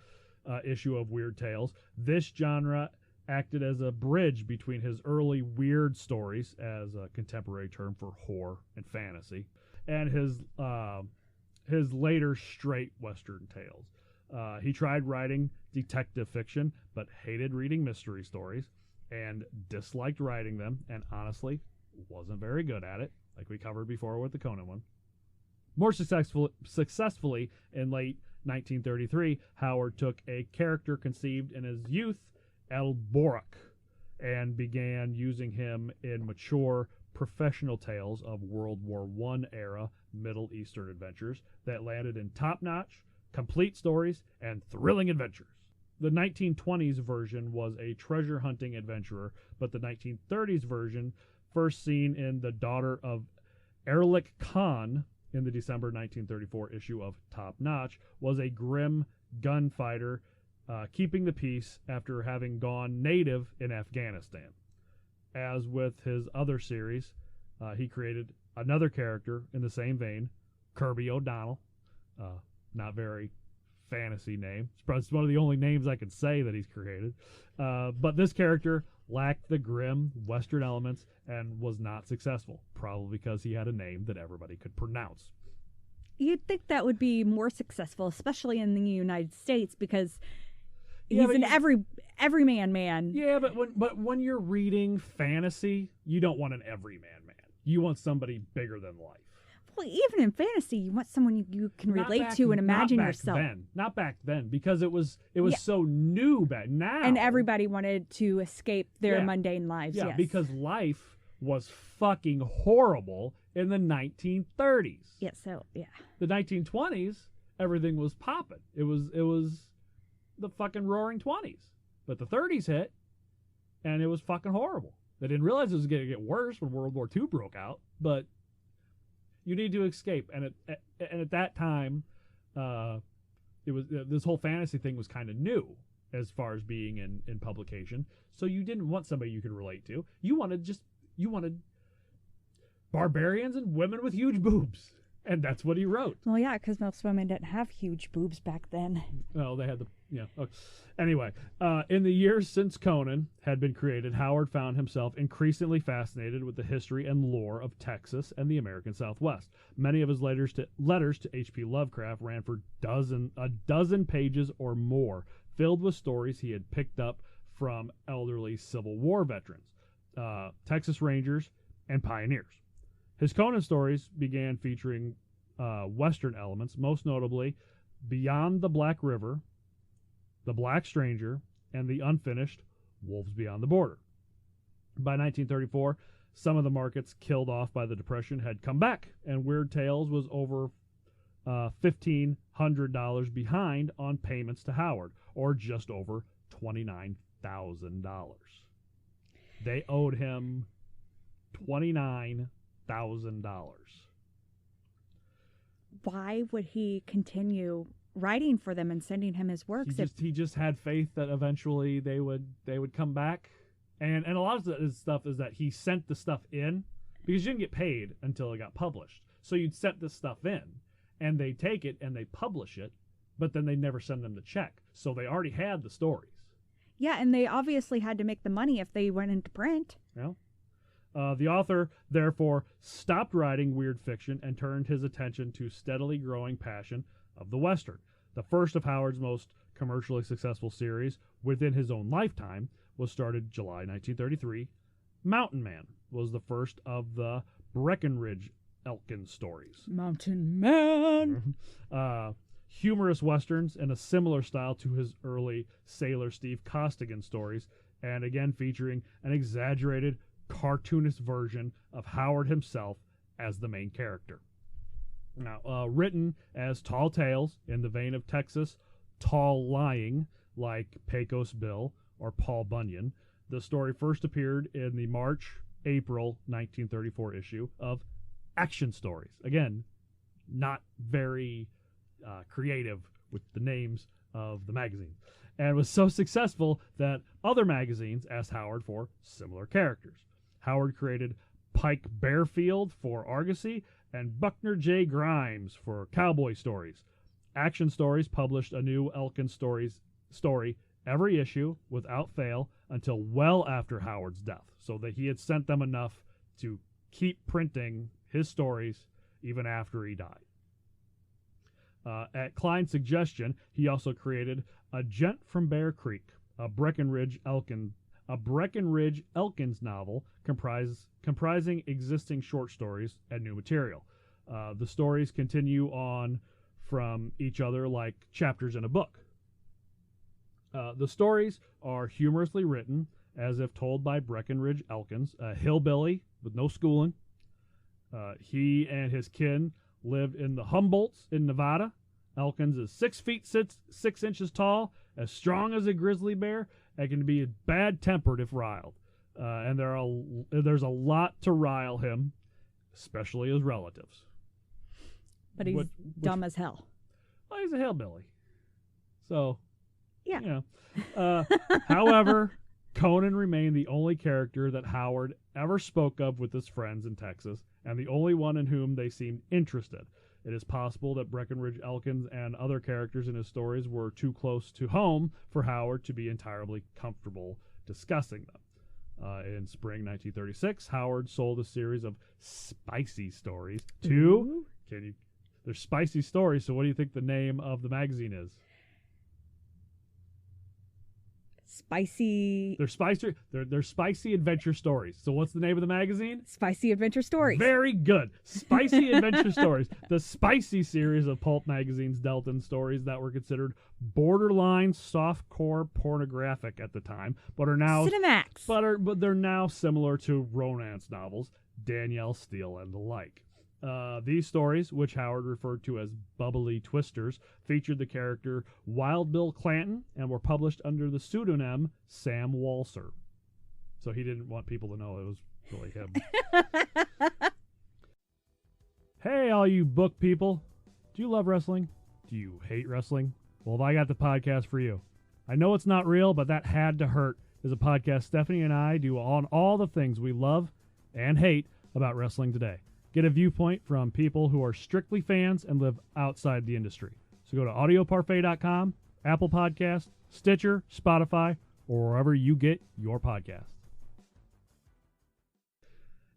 issue of Weird Tales. This genre acted as a bridge between his early weird stories, as a contemporary term for horror and fantasy, and his later straight Western tales. He tried writing detective fiction, but hated reading mystery stories and disliked writing them, and honestly wasn't very good at it, like we covered before with the Conan one. More successfully in late 1933, Howard took a character conceived in his youth, Elborak, and began using him in mature professional tales of World War I era Middle Eastern adventures that landed in top-notch, complete stories, and thrilling adventures. The 1920s version was a treasure-hunting adventurer, but the 1930s version, first seen in The Daughter of Erlik Khan in the December 1934 issue of Top Notch, was a grim gunfighter keeping the peace after having gone native in Afghanistan. As with his other series, he created another character in the same vein, Kirby O'Donnell. Not very fantasy name. It's one of the only names I could say that he's created. But this character lacked the grim Western elements and was not successful, probably because he had a name that everybody could pronounce. You'd think that would be more successful, especially in the United States, because he's an everyman man. Yeah, but when you're reading fantasy, you don't want an everyman man. You want somebody bigger than life. Well, even in fantasy, you want someone you can relate to and imagine yourself. Not back then, because it was so new back now. And everybody wanted to escape their mundane lives. Yeah, yes. because life was fucking horrible in the 1930s. Yeah, so yeah. The 1920s, everything was popping. It was the fucking roaring 20s. But the 30s hit, and it was fucking horrible. They didn't realize it was going to get worse when World War II broke out, but you need to escape. And at that time, it was this whole fantasy thing was kind of new as far as being in publication. So you didn't want somebody you could relate to. You wanted barbarians and women with huge boobs. And that's what he wrote. Well, yeah, because most women didn't have huge boobs back then. Well, they had the, Okay. Anyway, in the years since Conan had been created, Howard found himself increasingly fascinated with the history and lore of Texas and the American Southwest. Many of his letters to H.P. Lovecraft ran for a dozen pages or more, filled with stories he had picked up from elderly Civil War veterans, Texas Rangers, and pioneers. His Conan stories began featuring Western elements, most notably Beyond the Black River, The Black Stranger, and the unfinished Wolves Beyond the Border. By 1934, some of the markets killed off by the Depression had come back, and Weird Tales was over $1,500 behind on payments to Howard, or just over $29,000. They owed him $29,000. Why would he continue writing for them and sending him his works? He just had faith that eventually they would come back, and a lot of his stuff is that he sent the stuff in because you didn't get paid until it got published. So you'd sent this stuff in, and they take it and they publish it, but then they never send them the check. So they already had the stories. Yeah, and they obviously had to make the money if they went into print. Yeah. The author, therefore, stopped writing weird fiction and turned his attention to steadily growing passion of the Western. The first of Howard's most commercially successful series within his own lifetime was started July 1933. Mountain Man was the first of the Breckenridge Elkins stories. Mountain Man! Humorous westerns in a similar style to his early Sailor Steve Costigan stories, and again featuring an exaggerated, cartoonist version of Howard himself as the main character. Now, written as tall tales in the vein of Texas tall lying, like Pecos Bill or Paul Bunyan, the story first appeared in the March-April 1934 issue of Action Stories. Again, not very creative with the names of the magazine, and was so successful that other magazines asked Howard for similar characters. Howard created Pike Bearfield for Argosy and Buckner J. Grimes for Cowboy Stories. Action Stories published a new Elkins story every issue without fail until well after Howard's death, so that he had sent them enough to keep printing his stories even after he died. At Klein's suggestion, he also created A Gent from Bear Creek, a Breckenridge Elkins novel comprising existing short stories and new material. The stories continue on from each other like chapters in a book. The stories are humorously written, as if told by Breckenridge Elkins, a hillbilly with no schooling. He and his kin lived in the Humboldts in Nevada. Elkins is 6 feet 6 inches tall, as strong as a grizzly bear, and can be bad-tempered if riled. And there's a lot to rile him, especially his relatives. But he's dumb as hell. Well, he's a hillbilly. So, yeah. However, Conan remained the only character that Howard ever spoke of with his friends in Texas, and the only one in whom they seemed interested. It is possible that Breckenridge Elkins and other characters in his stories were too close to home for Howard to be entirely comfortable discussing them. In spring 1936, Howard sold a series of spicy stories to... They're spicy stories, so what do you think the name of the magazine is? Spicy. They're spicy adventure stories. So what's the name of the magazine? Spicy Adventure Stories. Very good. Spicy Adventure Stories. The Spicy series of pulp magazines dealt in stories that were considered borderline softcore pornographic at the time, but are now Cinemax. But they're now similar to romance novels, Danielle Steele and the like. These stories, which Howard referred to as bubbly twisters, featured the character Wild Bill Clanton and were published under the pseudonym Sam Walser. So he didn't want people to know it was really him. Hey, all you book people. Do you love wrestling? Do you hate wrestling? Well, I got the podcast for you. I know it's not real, but That Had to Hurt is a podcast Stephanie and I do on all the things we love and hate about wrestling today. Get a viewpoint from people who are strictly fans and live outside the industry. So go to audioparfait.com, Apple Podcasts, Stitcher, Spotify, or wherever you get your podcasts.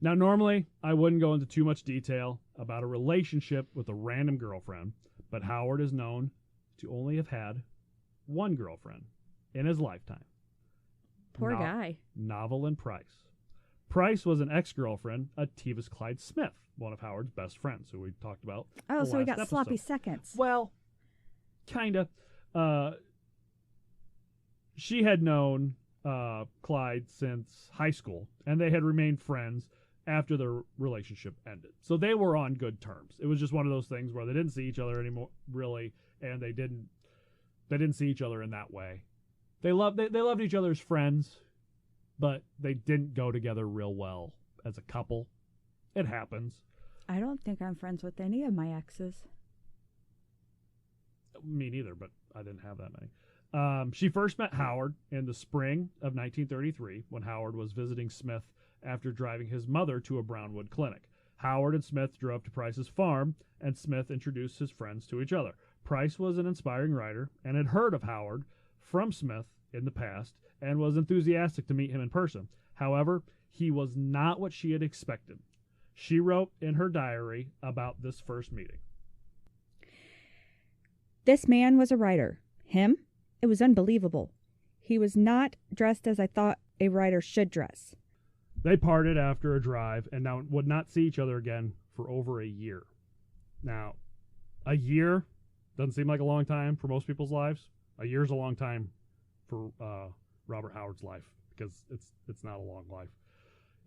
Now, normally, I wouldn't go into too much detail about a relationship with a random girlfriend, but Howard is known to only have had one girlfriend in his lifetime. Poor guy. Novelyn Price. Price was an ex-girlfriend of Tevis Clyde Smith, one of Howard's best friends, who we talked about. Oh, so he got episode. sloppy seconds. Well, kind of. She had known Clyde since high school, and they had remained friends after their relationship ended. So they were on good terms. It was just one of those things where they didn't see each other anymore, really, and they didn't see each other in that way. They loved each other as friends, but they didn't go together real well as a couple. It happens. I don't think I'm friends with any of my exes. Me neither, but I didn't have that many. She first met Howard in the spring of 1933 when Howard was visiting Smith after driving his mother to a Brownwood clinic. Howard and Smith drove to Price's farm, and Smith introduced his friends to each other. Price was an inspiring writer and had heard of Howard from Smith in the past and was enthusiastic to meet him in person. However, he was not what she had expected. She wrote in her diary about this first meeting. This man was a writer. Him? It was unbelievable. He was not dressed as I thought a writer should dress. They parted after a drive and now would not see each other again for over a year. Now, a year doesn't seem like a long time for most people's lives. A year's a long time for Robert Howard's life because it's not a long life.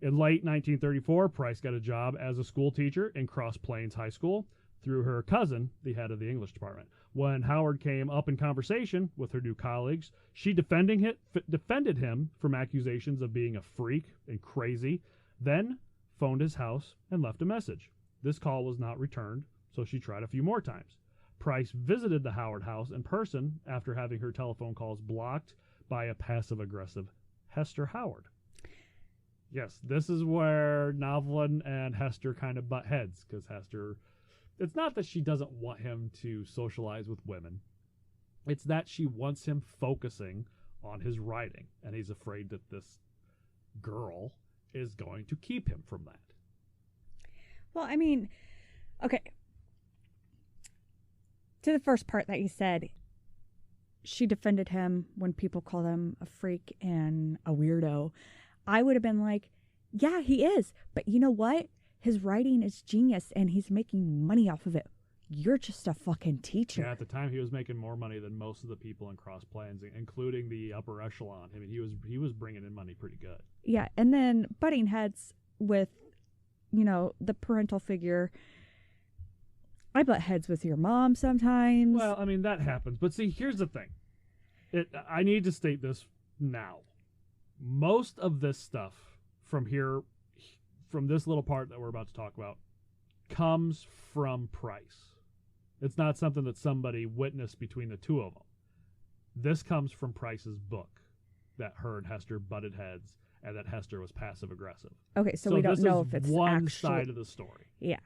In late 1934, Price got a job as a school teacher in Cross Plains High School through her cousin, the head of the English department. When Howard came up in conversation with her new colleagues, she defended him from accusations of being a freak and crazy, then phoned his house and left a message. This call was not returned, so she tried a few more times. Price visited the Howard house in person after having her telephone calls blocked by a passive-aggressive Hester Howard. Yes, this is where Novelyn and Hester kind of butt heads, because Hester... It's not that she doesn't want him to socialize with women. It's that she wants him focusing on his writing, and he's afraid that this girl is going to keep him from that. Well, I mean, okay. To the first part that you said, she defended him when people called him a freak and a weirdo. I would have been like, yeah, he is. But you know what? His writing is genius, and he's making money off of it. You're just a fucking teacher. Yeah, at the time, he was making more money than most of the people in Cross Plains, including the upper echelon. I mean, he was bringing in money pretty good. Yeah, and then butting heads with, the parental figure. I butt heads with your mom sometimes. Well, I mean, that happens. But see, here's the thing. I need to state this now. Most of this stuff from this little part that we're about to talk about, comes from Price. It's not something that somebody witnessed between the two of them. This comes from Price's book that her and Hester butted heads and that Hester was passive-aggressive. Okay, so we don't know if it's one side of the story. Yeah.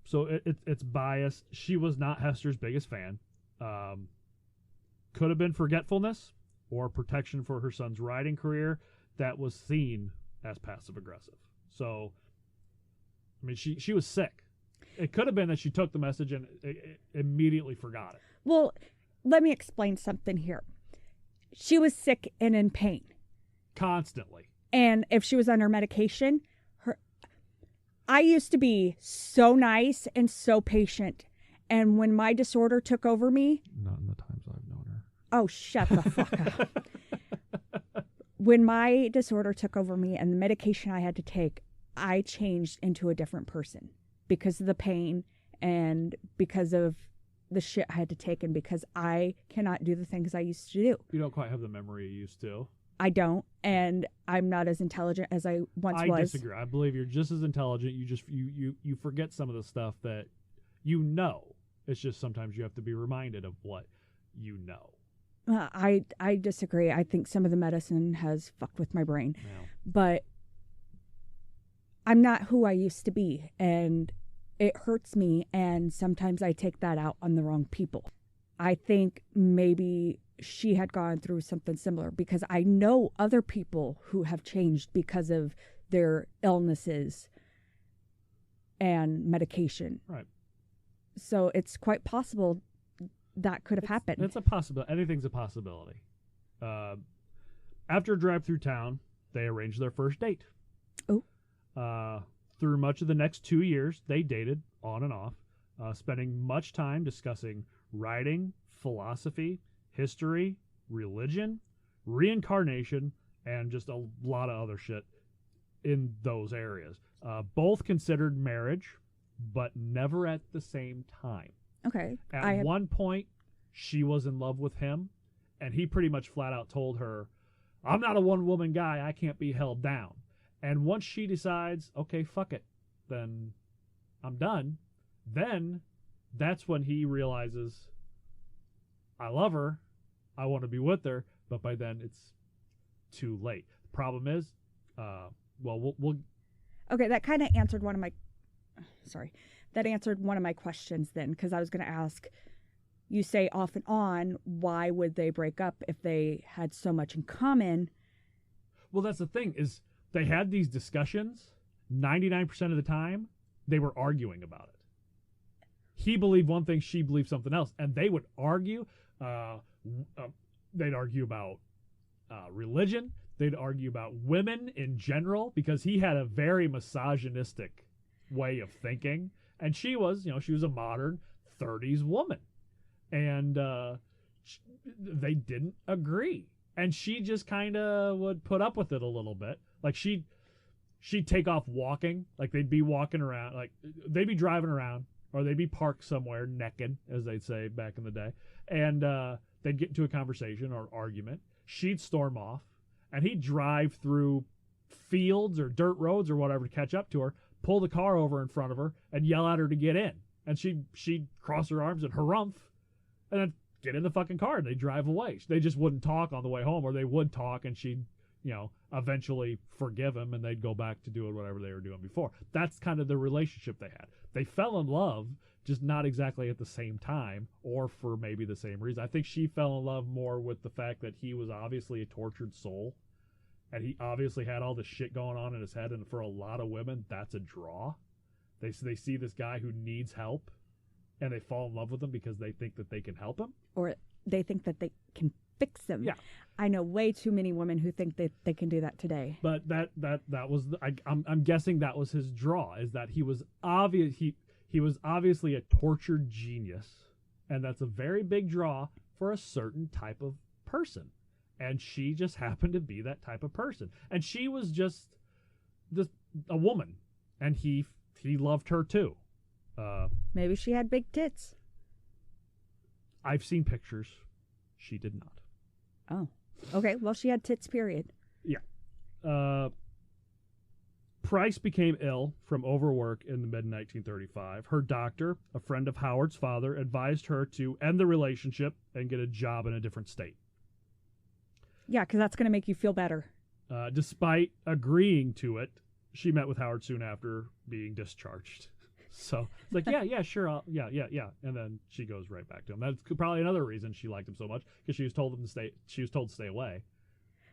So it's biased. She was not Hester's biggest fan. Could have been forgetfulness or protection for her son's writing career that was seen as passive-aggressive. So, I mean, she was sick. It could have been that she took the message and immediately forgot it. Well, let me explain something here. She was sick and in pain. Constantly. And if she was under medication, I used to be so nice and so patient. And when my disorder took over me... Not in the times I've known her. Oh, shut the fuck up. When my disorder took over me and the medication I had to take, I changed into a different person because of the pain and because of the shit I had to take and because I cannot do the things I used to do. You don't quite have the memory you used to. I don't, and I'm not as intelligent as I once was. I disagree. I believe you're just as intelligent. You just you forget some of the stuff that you know. It's just sometimes you have to be reminded of what you know. I disagree. I think some of the medicine has fucked with my brain. Yeah. But I'm not who I used to be, and it hurts me, and sometimes I take that out on the wrong people. I think maybe she had gone through something similar, because I know other people who have changed because of their illnesses and medication. Right. So it's quite possible that could have happened. It's a possibility. Anything's a possibility. After a drive through town, they arranged their first date. Oh. Through much of the next 2 years, they dated on and off, spending much time discussing writing, philosophy, history, religion, reincarnation, and just a lot of other shit in those areas. Both considered marriage, but never at the same time. Okay. At one point, she was in love with him, and he pretty much flat out told her, I'm not a one-woman guy. I can't be held down. And once she decides, okay, fuck it, then I'm done, then that's when he realizes, I love her, I want to be with her, but by then it's too late. The problem is, we'll Okay, that kind of answered one of my... Sorry. That answered one of my questions then, because I was going to ask, you say off and on, why would they break up if they had so much in common? Well, that's the thing, is they had these discussions. 99% of the time, they were arguing about it. He believed one thing, she believed something else, and they would argue. They'd argue about religion. They'd argue about women in general, because he had a very misogynistic way of thinking, and she was a modern 30s woman, and they didn't agree, and she just kind of would put up with it a little bit. Like she'd take off walking, like they'd be walking around, like they'd be driving around, or they'd be parked somewhere naked, as they'd say back in the day, and they'd get into a conversation or argument. She'd storm off, and he'd drive through fields or dirt roads or whatever to catch up to her, pull the car over in front of her, and yell at her to get in. And she'd cross her arms and harumph, and then get in the fucking car, and they'd drive away. They just wouldn't talk on the way home, or they would talk, and she'd eventually forgive him, and they'd go back to doing whatever they were doing before. That's kind of the relationship they had. They fell in love, just not exactly at the same time, or for maybe the same reason. I think she fell in love more with the fact that he was obviously a tortured soul, and he obviously had all this shit going on in his head, and for a lot of women, that's a draw. They see this guy who needs help, and they fall in love with him because they think that they can help him. Or they think that they can fix him. Yeah. I know way too many women who think that they can do that today. But that was I'm guessing that was his draw, is that he was obviously a tortured genius, and that's a very big draw for a certain type of person. And she just happened to be that type of person. And she was just a woman, and he loved her too. Maybe she had big tits. I've seen pictures. She did not. Oh. Okay, well, she had tits, period. Yeah. Price became ill from overwork in the mid-1935. Her doctor, a friend of Howard's father, advised her to end the relationship and get a job in a different state. Yeah, because that's going to make you feel better. Despite agreeing to it, she met with Howard soon after being discharged. So it's like, yeah, sure, yeah. And then she goes right back to him. That's probably another reason she liked him so much, because she was told to stay away.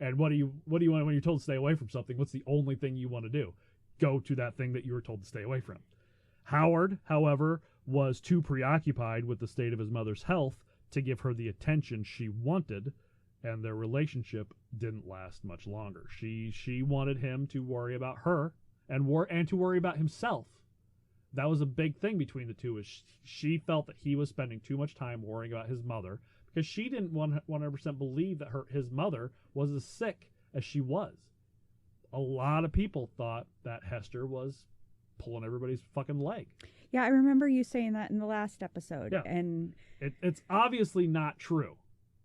And what do you want when you're told to stay away from something? What's the only thing you want to do? Go to that thing that you were told to stay away from. Howard, however, was too preoccupied with the state of his mother's health to give her the attention she wanted, and their relationship didn't last much longer. She wanted him to worry about her and to worry about himself. That was a big thing between the two, is she felt that he was spending too much time worrying about his mother, because she didn't 100% believe that his mother was as sick as she was. A lot of people thought that Hester was pulling everybody's fucking leg. Yeah, I remember you saying that in the last episode. Yeah. And it's obviously not true.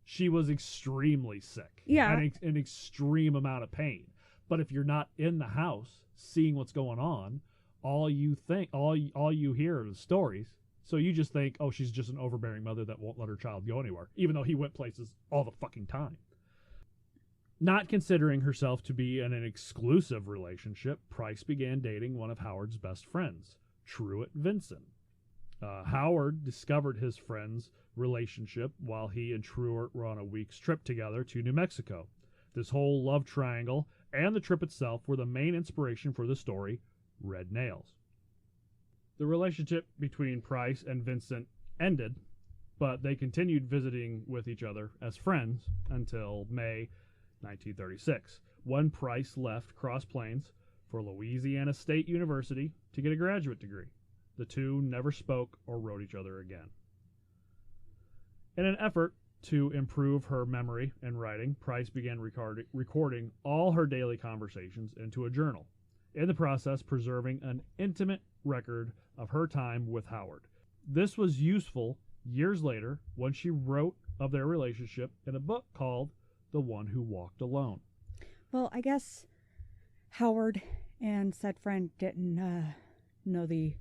She was extremely sick. Yeah. And an extreme amount of pain. But if you're not in the house seeing what's going on, all you hear are the stories. So you just think, oh, she's just an overbearing mother that won't let her child go anywhere, even though he went places all the fucking time. Not considering herself to be in an exclusive relationship, Price began dating one of Howard's best friends, Truett Vinson. Howard discovered his friend's relationship while he and Truett were on a week's trip together to New Mexico. This whole love triangle and the trip itself were the main inspiration for the story Red Nails. The relationship between Price and Vincent ended, but they continued visiting with each other as friends until May 1936, when Price left Cross Plains for Louisiana State University to get a graduate degree. The two never spoke or wrote each other again. In an effort to improve her memory and writing, Price began recording all her daily conversations into a journal, in the process preserving an intimate record of her time with Howard. This was useful years later when she wrote of their relationship in a book called The One Who Walked Alone. Well, I guess Howard and said friend didn't know the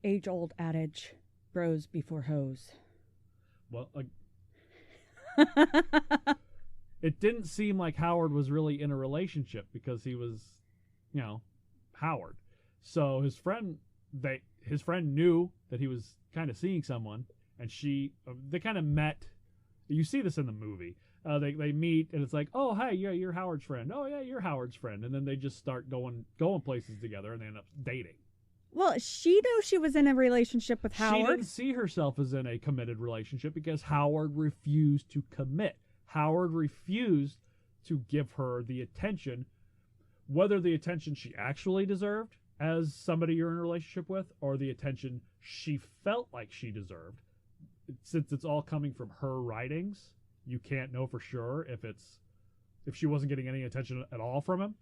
age-old adage, bros before hoes. Well, it didn't seem like Howard was really in a relationship because he was, Howard. So his friend knew that he was kind of seeing someone, and they kind of met. You see this in the movie. They meet, and it's like, oh, hi, yeah, you're Howard's friend. Oh, yeah, you're Howard's friend. And then they just start going places together, and they end up dating. Well, she knew she was in a relationship with Howard. She didn't see herself as in a committed relationship because Howard refused to commit. Howard refused to give her the attention, whether the attention she actually deserved as somebody you're in a relationship with, or the attention she felt like she deserved. Since it's all coming from her writings, you can't know for sure if she wasn't getting any attention at all from him,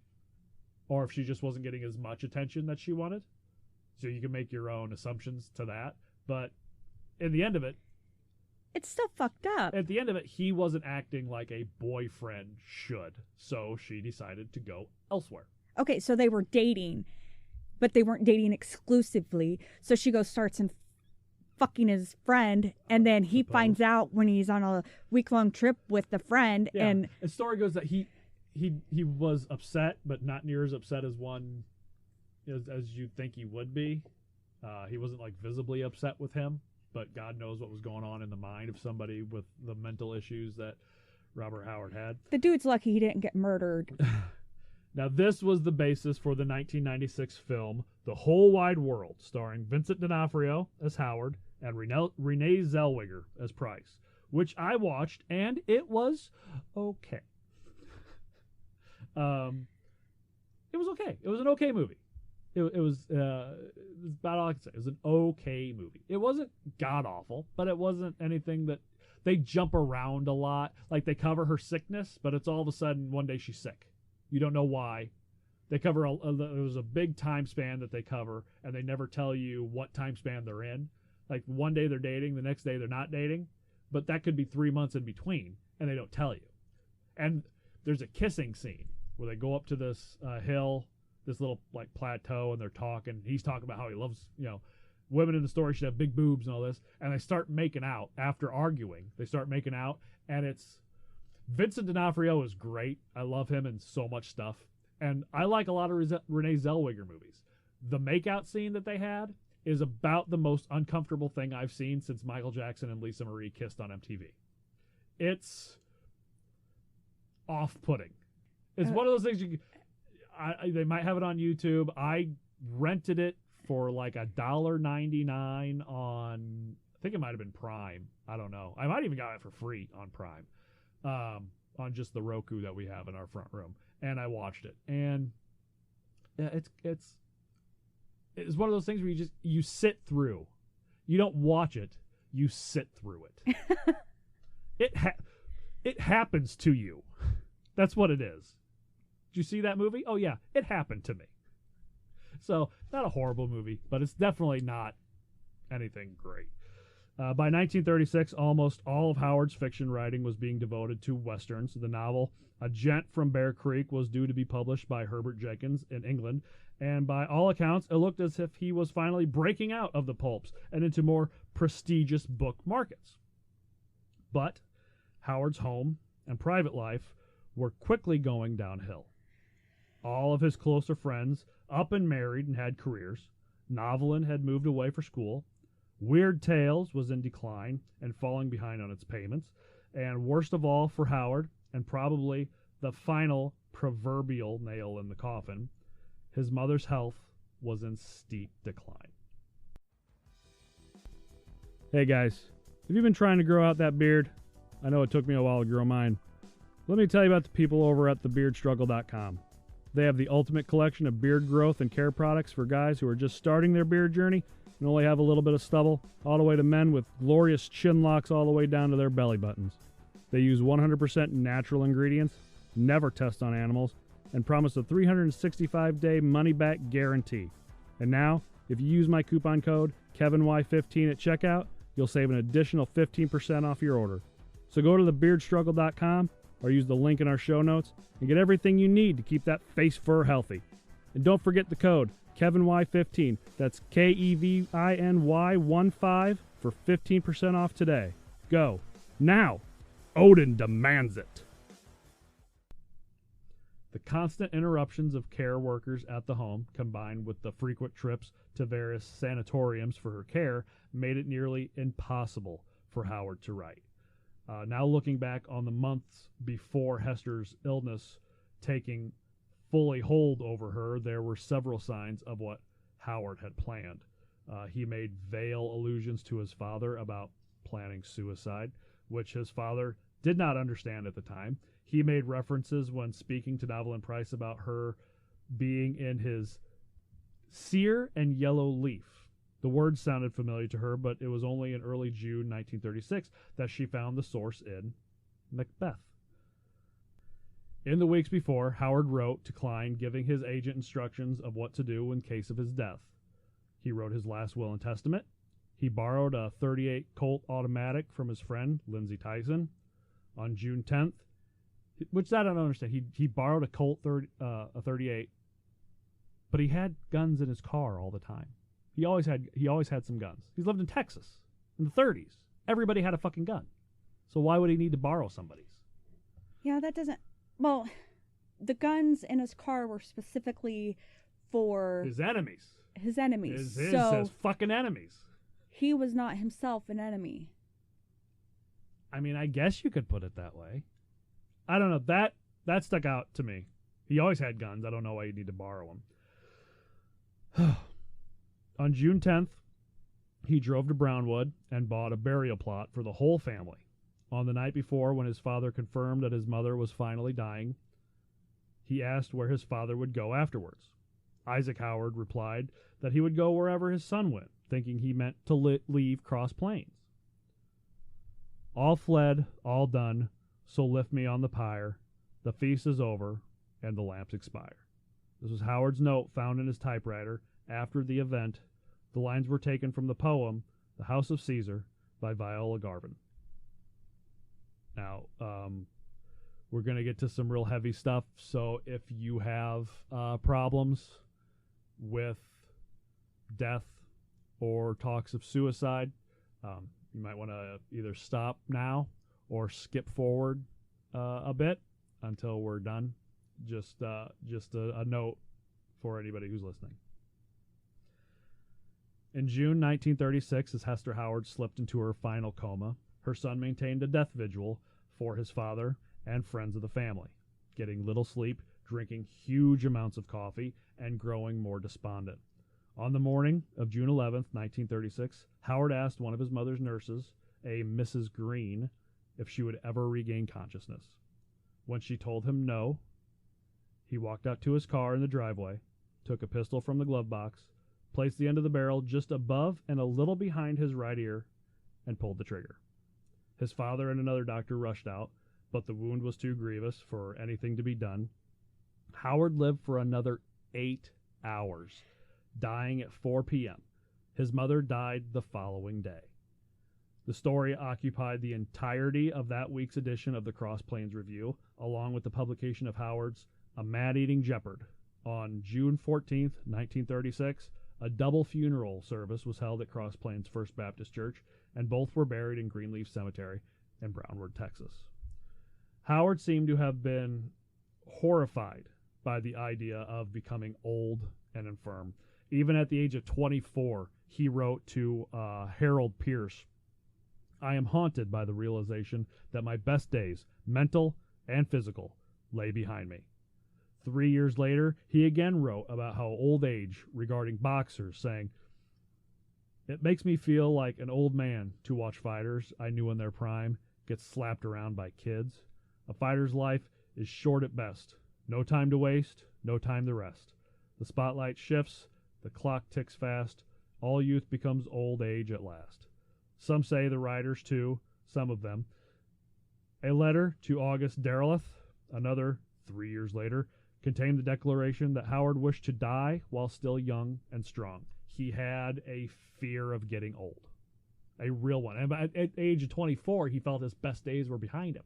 or if she just wasn't getting as much attention that she wanted. So you can make your own assumptions to that. But in the end of it, it's still fucked up. At the end of it, he wasn't acting like a boyfriend should. So she decided to go elsewhere. Okay, so they were dating, but they weren't dating exclusively. So she starts and fucking his friend, and then he finds out when he's on a week-long trip with the friend. Yeah. And the story goes that he was upset, but not near as upset as you'd think he would be. He wasn't visibly upset with him, but God knows what was going on in the mind of somebody with the mental issues that Robert Howard had. The dude's lucky he didn't get murdered. Now, this was the basis for the 1996 film The Whole Wide World, starring Vincent D'Onofrio as Howard and Renee Zellweger as Price, which I watched, and it was okay. It was okay. It was an okay movie. It was about all I can say. It was an okay movie. It wasn't god-awful, but it wasn't anything that... They jump around a lot. They cover her sickness, but it's all of a sudden one day she's sick. You don't know why. They cover there was a big time span that they cover, and they never tell you what time span they're in. One day they're dating, the next day they're not dating, but that could be 3 months in between, and they don't tell you. And there's a kissing scene where they go up to this hill, this little plateau, and they're talking. He's talking about how he loves, women in the story should have big boobs and all this, and they start making out after arguing. They start making out, and it's Vincent D'Onofrio is great. I love him in so much stuff. And I like a lot of Renee Zellweger movies. The makeout scene that they had is about the most uncomfortable thing I've seen since Michael Jackson and Lisa Marie kissed on MTV. It's off-putting. It's one of those things they might have it on YouTube. I rented it for $1.99 on, I think it might have been Prime. I don't know. I might even got it for free on Prime. On just the Roku that we have in our front room, and I watched it, and yeah, it's one of those things where you sit through. You don't watch it, you sit through it. It happens to you. That's what it is. Did you see that movie? Oh yeah, it happened to me. So not a horrible movie, but it's definitely not anything great. By 1936, almost all of Howard's fiction writing was being devoted to westerns. The novel A Gent from Bear Creek was due to be published by Herbert Jenkins in England, and by all accounts, it looked as if he was finally breaking out of the pulps and into more prestigious book markets. But Howard's home and private life were quickly going downhill. All of his closer friends up and married and had careers. Novelin had moved away for school. Weird Tales was in decline and falling behind on its payments. And worst of all for Howard, and probably the final proverbial nail in the coffin, his mother's health was in steep decline. Hey guys, have you been trying to grow out that beard? I know it took me a while to grow mine. Let me tell you about the people over at thebeardstruggle.com. They have the ultimate collection of beard growth and care products for guys who are just starting their beard journey and only have a little bit of stubble, all the way to men with glorious chin locks all the way down to their belly buttons. They use 100% natural ingredients, never test on animals, and promise a 365-day money-back guarantee. And now, if you use my coupon code KevinY15 at checkout, you'll save an additional 15% off your order. So go to thebeardstruggle.com or use the link in our show notes and get everything you need to keep that face fur healthy. And don't forget the code KevinY15. That's KEVINY15 for 15% off today. Go now. Odin demands it. The constant interruptions of care workers at the home, combined with the frequent trips to various sanatoriums for her care, made it nearly impossible for Howard to write. Now looking back on the months before Hester's illness taking fully hold over her, there were several signs of what Howard had planned. He made veiled allusions to his father about planning suicide, which his father did not understand at the time. He made references when speaking to Novelin Price about her being in his sear and yellow leaf. The words sounded familiar to her, but it was only in early June 1936 that she found the source in Macbeth. In the weeks before, Howard wrote to Klein giving his agent instructions of what to do in case of his death. He wrote his last will and testament. He borrowed a .38 Colt automatic from his friend, Lindsey Tyson. On June 10th, which I don't understand. He borrowed a Colt 38, but he had guns in his car all the time. He always had some guns. He's lived in Texas in the 30s. Everybody had a fucking gun. So why would he need to borrow somebody's? Yeah, that doesn't... Well, the guns in his car were specifically for... His enemies. His enemies. His fucking enemies. He was not himself an enemy. I mean, I guess you could put it that way. I don't know. That stuck out to me. He always had guns. I don't know why you need to borrow them. On June 10th, he drove to Brownwood and bought a burial plot for the whole family. On the night before, when his father confirmed that his mother was finally dying, he asked where his father would go afterwards. Isaac Howard replied that he would go wherever his son went, thinking he meant to leave Cross Plains. All fled, all done, so lift me on the pyre. The feast is over, and the lamps expire. This was Howard's note found in his typewriter after the event. The lines were taken from the poem The House of Caesar by Viola Garvin. Now, we're going to get to some real heavy stuff, so if you have problems with death or talks of suicide, you might want to either stop now or skip forward a bit until we're done. Just a note for anybody who's listening. In June 1936, as Hester Howard slipped into her final coma, her son maintained a death vigil for his father and friends of the family, getting little sleep, drinking huge amounts of coffee, and growing more despondent. On the morning of June 11th, 1936, Howard asked one of his mother's nurses, a Mrs. Green, if she would ever regain consciousness. When she told him no, he walked out to his car in the driveway, took a pistol from the glove box, placed the end of the barrel just above and a little behind his right ear, and pulled the trigger. His father and another doctor rushed out, but the wound was too grievous for anything to be done. Howard lived for another 8 hours, dying at 4 p.m. His mother died the following day. The story occupied the entirety of that week's edition of the Cross Plains Review, along with the publication of Howard's A Man-Eating Jeopard. On June 14th, 1936, a double funeral service was held at Cross Plains First Baptist Church, and both were buried in Greenleaf Cemetery in Brownwood, Texas. Howard seemed to have been horrified by the idea of becoming old and infirm. Even at the age of 24, he wrote to Harold Pierce, "I am haunted by the realization that my best days, mental and physical, lay behind me." 3 years later, he again wrote about how old age regarding boxers, saying, "It makes me feel like an old man to watch fighters I knew in their prime get slapped around by kids. A fighter's life is short at best. No time to waste, no time to rest. The spotlight shifts, the clock ticks fast. All youth becomes old age at last." Some say the writers, too, some of them. A letter to August Derleth, another 3 years later, contained the declaration that Howard wished to die while still young and strong. He had a fear of getting old, a real one. And at the age of 24, he felt his best days were behind him.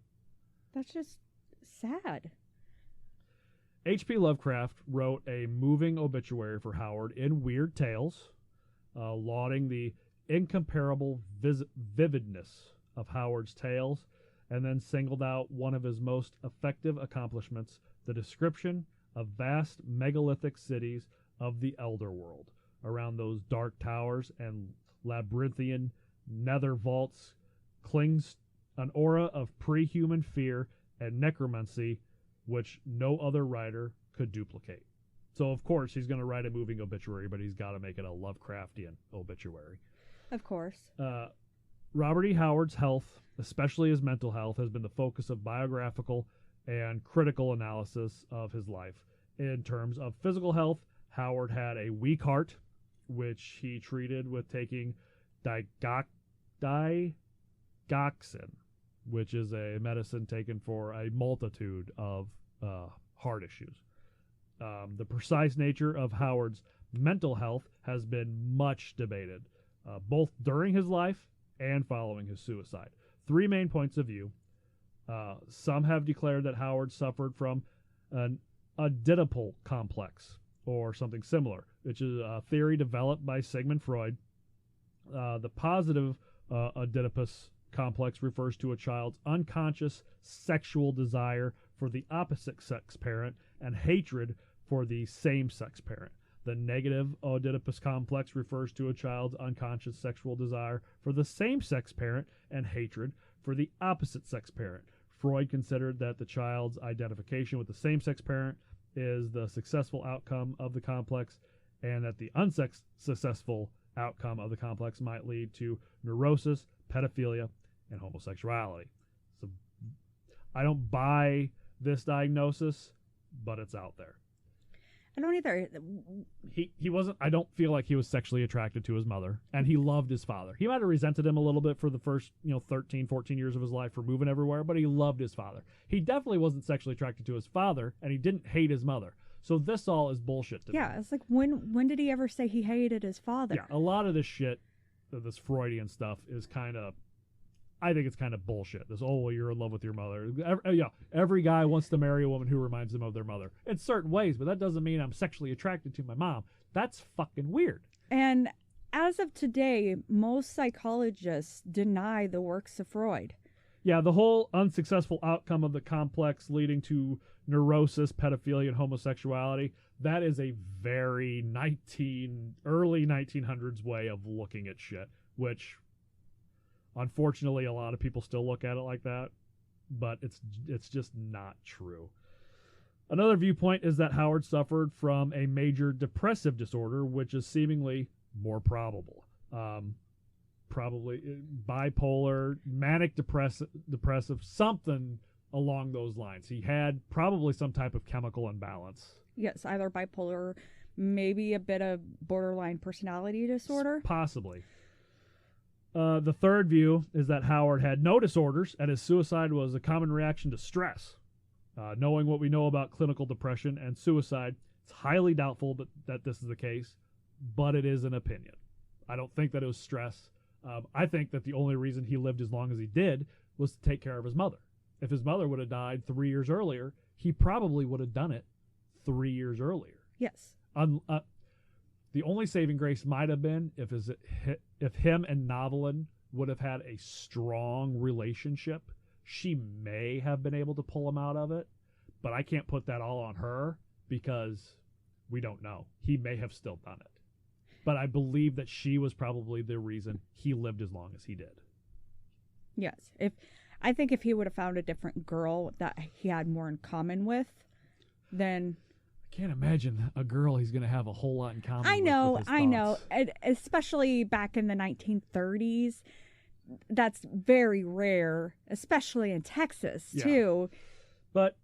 That's just sad. H.P. Lovecraft wrote a moving obituary for Howard in Weird Tales, lauding the incomparable vividness of Howard's tales, and then singled out one of his most effective accomplishments, the description of vast megalithic cities of the Elder World. Around those dark towers and labyrinthian nether vaults clings an aura of pre-human fear and necromancy which no other writer could duplicate. So, of course, he's going to write a moving obituary, but he's got to make it a Lovecraftian obituary. Of course. Robert E. Howard's health, especially his mental health, has been the focus of biographical and critical analysis of his life. In terms of physical health, Howard had a weak heart, which he treated with taking digoxin, which is a medicine taken for a multitude of heart issues. The precise nature of Howard's mental health has been much debated, both during his life and following his suicide. Three main points of view. Some have declared that Howard suffered from an Oedipal complex or something similar, which is a theory developed by Sigmund Freud. The positive Oedipus complex refers to a child's unconscious sexual desire for the opposite sex parent and hatred for the same-sex parent. The negative Oedipus complex refers to a child's unconscious sexual desire for the same-sex parent and hatred for the opposite-sex parent. Freud considered that the child's identification with the same-sex parent is the successful outcome of the complex, and that the unsuccessful outcome of the complex might lead to neurosis, pedophilia, and homosexuality. So I don't buy this diagnosis, but it's out there. I don't either. He wasn't, I don't feel like he was sexually attracted to his mother, and he loved his father. He might have resented him a little bit for the first, 13, 14 years of his life for moving everywhere, but he loved his father. He definitely wasn't sexually attracted to his father, and he didn't hate his mother. So this all is bullshit to me. Yeah, it's like, when did he ever say he hated his father? Yeah, a lot of this shit, this Freudian stuff, is kind of, I think it's kind of bullshit. This, well, you're in love with your mother. Every guy wants to marry a woman who reminds him of their mother in certain ways, but that doesn't mean I'm sexually attracted to my mom. That's fucking weird. And as of today, most psychologists deny the works of Freud. Yeah, the whole unsuccessful outcome of the complex leading to neurosis, pedophilia, and homosexuality, that is a very early 1900s way of looking at shit, which unfortunately a lot of people still look at it like that, but it's just not true. Another viewpoint is that Howard suffered from a major depressive disorder, which is seemingly more probable. Probably bipolar, manic depressive, something along those lines. He had probably some type of chemical imbalance. Yes, either bipolar, maybe a bit of borderline personality disorder. Possibly. The third view is that Howard had no disorders and his suicide was a common reaction to stress. Knowing what we know about clinical depression and suicide, it's highly doubtful that this is the case, but it is an opinion. I don't think that it was stress. I think that the only reason he lived as long as he did was to take care of his mother. If his mother would have died 3 years earlier, he probably would have done it 3 years earlier. Yes. The only saving grace might have been if him and Novelin would have had a strong relationship. she may have been able to pull him out of it, but I can't put that all on her because we don't know. He may have still done it. But I believe that she was probably the reason he lived as long as he did. Yes. I think if he would have found a different girl that he had more in common with, then... I can't imagine a girl he's going to have a whole lot in common with. I know. And especially back in the 1930s, that's very rare, especially in Texas, too. But...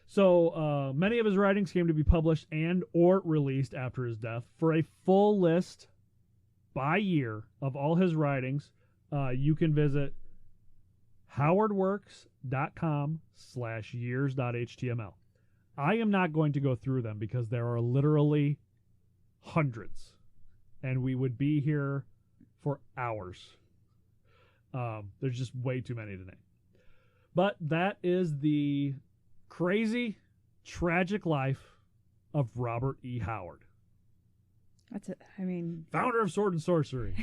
So many of his writings came to be published and or released after his death. For a full list by year of all his writings, you can visit howardworks.com/years.html. I am not going to go through them because there are literally hundreds, and we would be here for hours. There's just way too many to name. But that is the crazy, tragic life of Robert E. Howard. That's it. I mean, founder of Sword and Sorcery.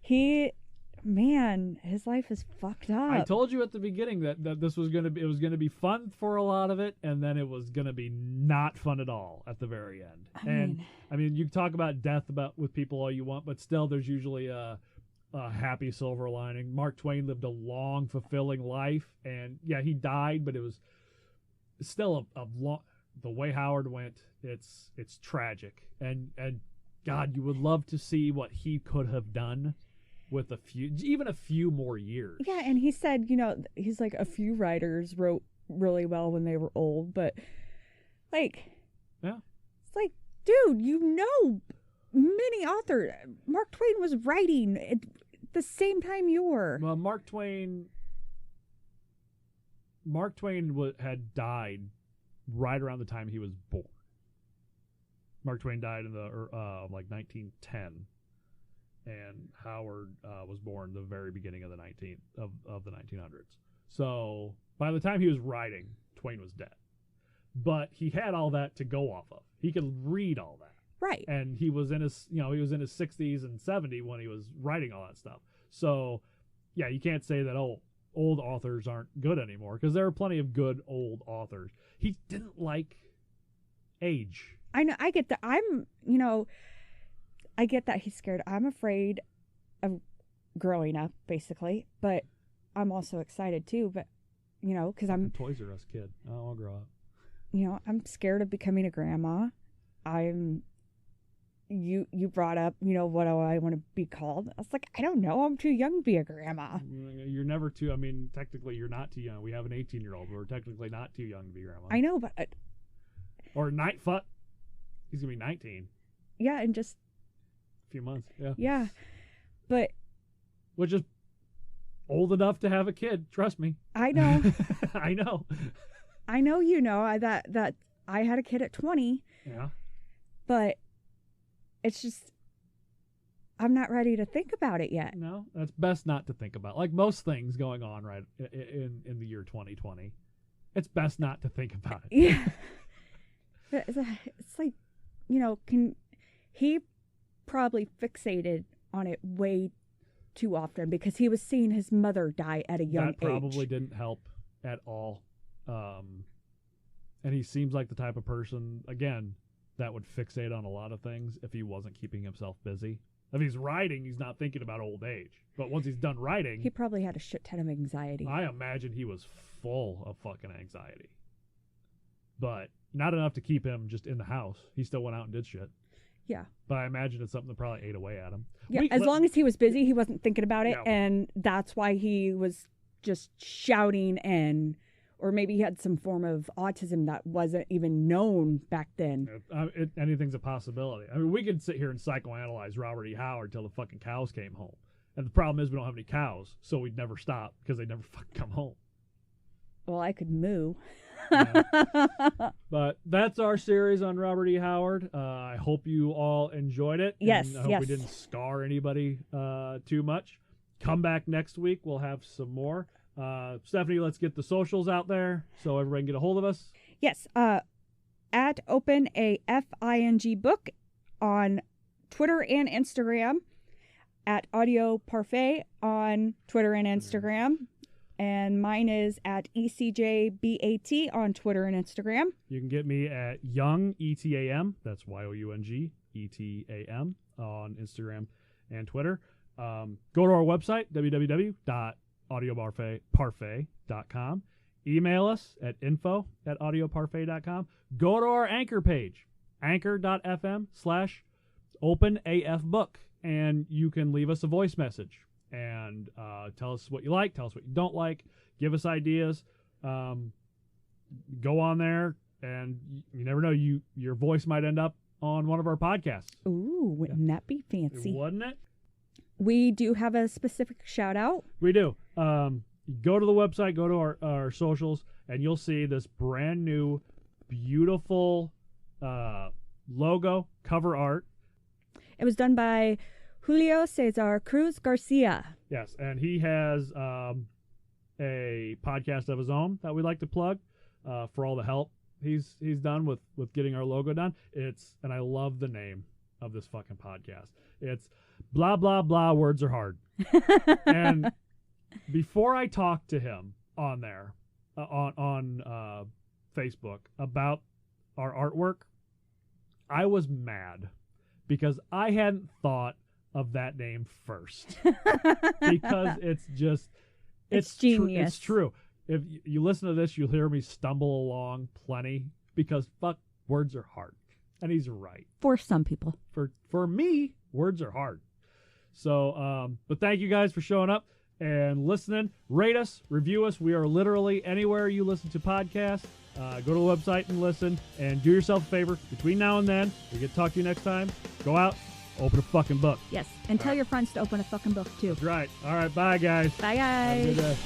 His life is fucked up. I told you at the beginning that this was gonna be fun for a lot of it, and then it was gonna be not fun at all at the very end. I mean, you can talk about death with people all you want, but still, there's usually a happy silver lining. Mark Twain lived a long, fulfilling life, and yeah, he died, but it was still the way Howard went. It's tragic, and God, you would love to see what he could have done with even a few more years. Yeah, and he said, he's like, a few writers wrote really well when they were old, but like, yeah, it's like, dude, many authors. Mark Twain was writing at the same time you were. Well, Mark Twain had died right around the time he was born. Mark Twain died in the 1910, and Howard was born the very beginning of the 1900s. So by the time he was writing, Twain was dead. But he had all that to go off of. He could read all that. Right. And he was in his 60s and 70s when he was writing all that stuff. So, yeah, you can't say that old authors aren't good anymore, because there are plenty of good old authors. He didn't like age. I know. I get that. I get that he's scared. I'm afraid of growing up, basically, but I'm also excited too. But because I'm a Toys R Us kid. I don't want to grow up. I'm scared of becoming a grandma. You brought up, what do I want to be called? I was like, I don't know. I'm too young to be a grandma. You're never too. I mean, technically, you're not too young. We have an 18-year-old. We're technically not too young to be grandma. I know, but or he's gonna be 19. Yeah, in just a few months. Yeah. Yeah, but which is old enough to have a kid. Trust me. I know. I know. I know. That I had a kid at 20. Yeah. But it's just, I'm not ready to think about it yet. No, that's best not to think about. Like most things going on right in the year 2020, it's best not to think about it. Yeah. It's like, he probably fixated on it way too often because he was seeing his mother die at a young age. That probably didn't help at all. And he seems like the type of person, again, that would fixate on a lot of things if he wasn't keeping himself busy. If he's writing, he's not thinking about old age. But once he's done writing... He probably had a shit ton of anxiety. I imagine he was full of fucking anxiety. But not enough to keep him just in the house. He still went out and did shit. Yeah. But I imagine it's something that probably ate away at him. Yeah, as long as he was busy, he wasn't thinking about it. Yeah. And that's why he was just shouting or maybe he had some form of autism that wasn't even known back then. Anything's a possibility. I mean, we could sit here and psychoanalyze Robert E. Howard till the fucking cows came home. And the problem is we don't have any cows, so we'd never stop because they'd never fucking come home. Well, I could moo. Yeah. But that's our series on Robert E. Howard. I hope you all enjoyed it. Yes, and I hope we didn't scar anybody too much. Come back next week. We'll have some more. Stephanie, let's get the socials out there so everybody can get a hold of us. Yes. At Open a FING Book on Twitter and Instagram. At Audio Parfait on Twitter and Instagram. And mine is at ECJBAT on Twitter and Instagram. You can get me at Young ETAM. That's YOUNG ETAM on Instagram and Twitter. Go to our website, www.audioparfait.com. Email us at info@audioparfait.com. Go to our Anchor page, anchor.fm/openafbook, and you can leave us a voice message and tell us what you like, tell us what you don't like, give us ideas. Go on there, and you never know, your voice might end up on one of our podcasts. Ooh, wouldn't that be fancy? Wouldn't it? We do have a specific shout out. We do. Go to the website, go to our socials, and you'll see this brand new, beautiful logo, cover art. It was done by Julio Cesar Cruz Garcia. Yes, and he has a podcast of his own that we like to plug for all the help he's done with getting our logo done. And I love the name of this fucking podcast. It's blah, blah, blah, words are hard. And before I talked to him on there, on Facebook about our artwork, I was mad because I hadn't thought of that name first. Because it's genius. It's true. If you listen to this, you'll hear me stumble along plenty because fuck, words are hard. And he's right. For some people. For me, words are hard. So, but thank you guys for showing up and listening. Rate us, review us. We are literally anywhere you listen to podcasts. Go to the website and listen, and do yourself a favor. Between now and then, we get to talk to you next time. Go out, open a fucking book. Yes, and tell your friends to open a fucking book too. That's right. All right, bye guys. Bye guys. Have a good day.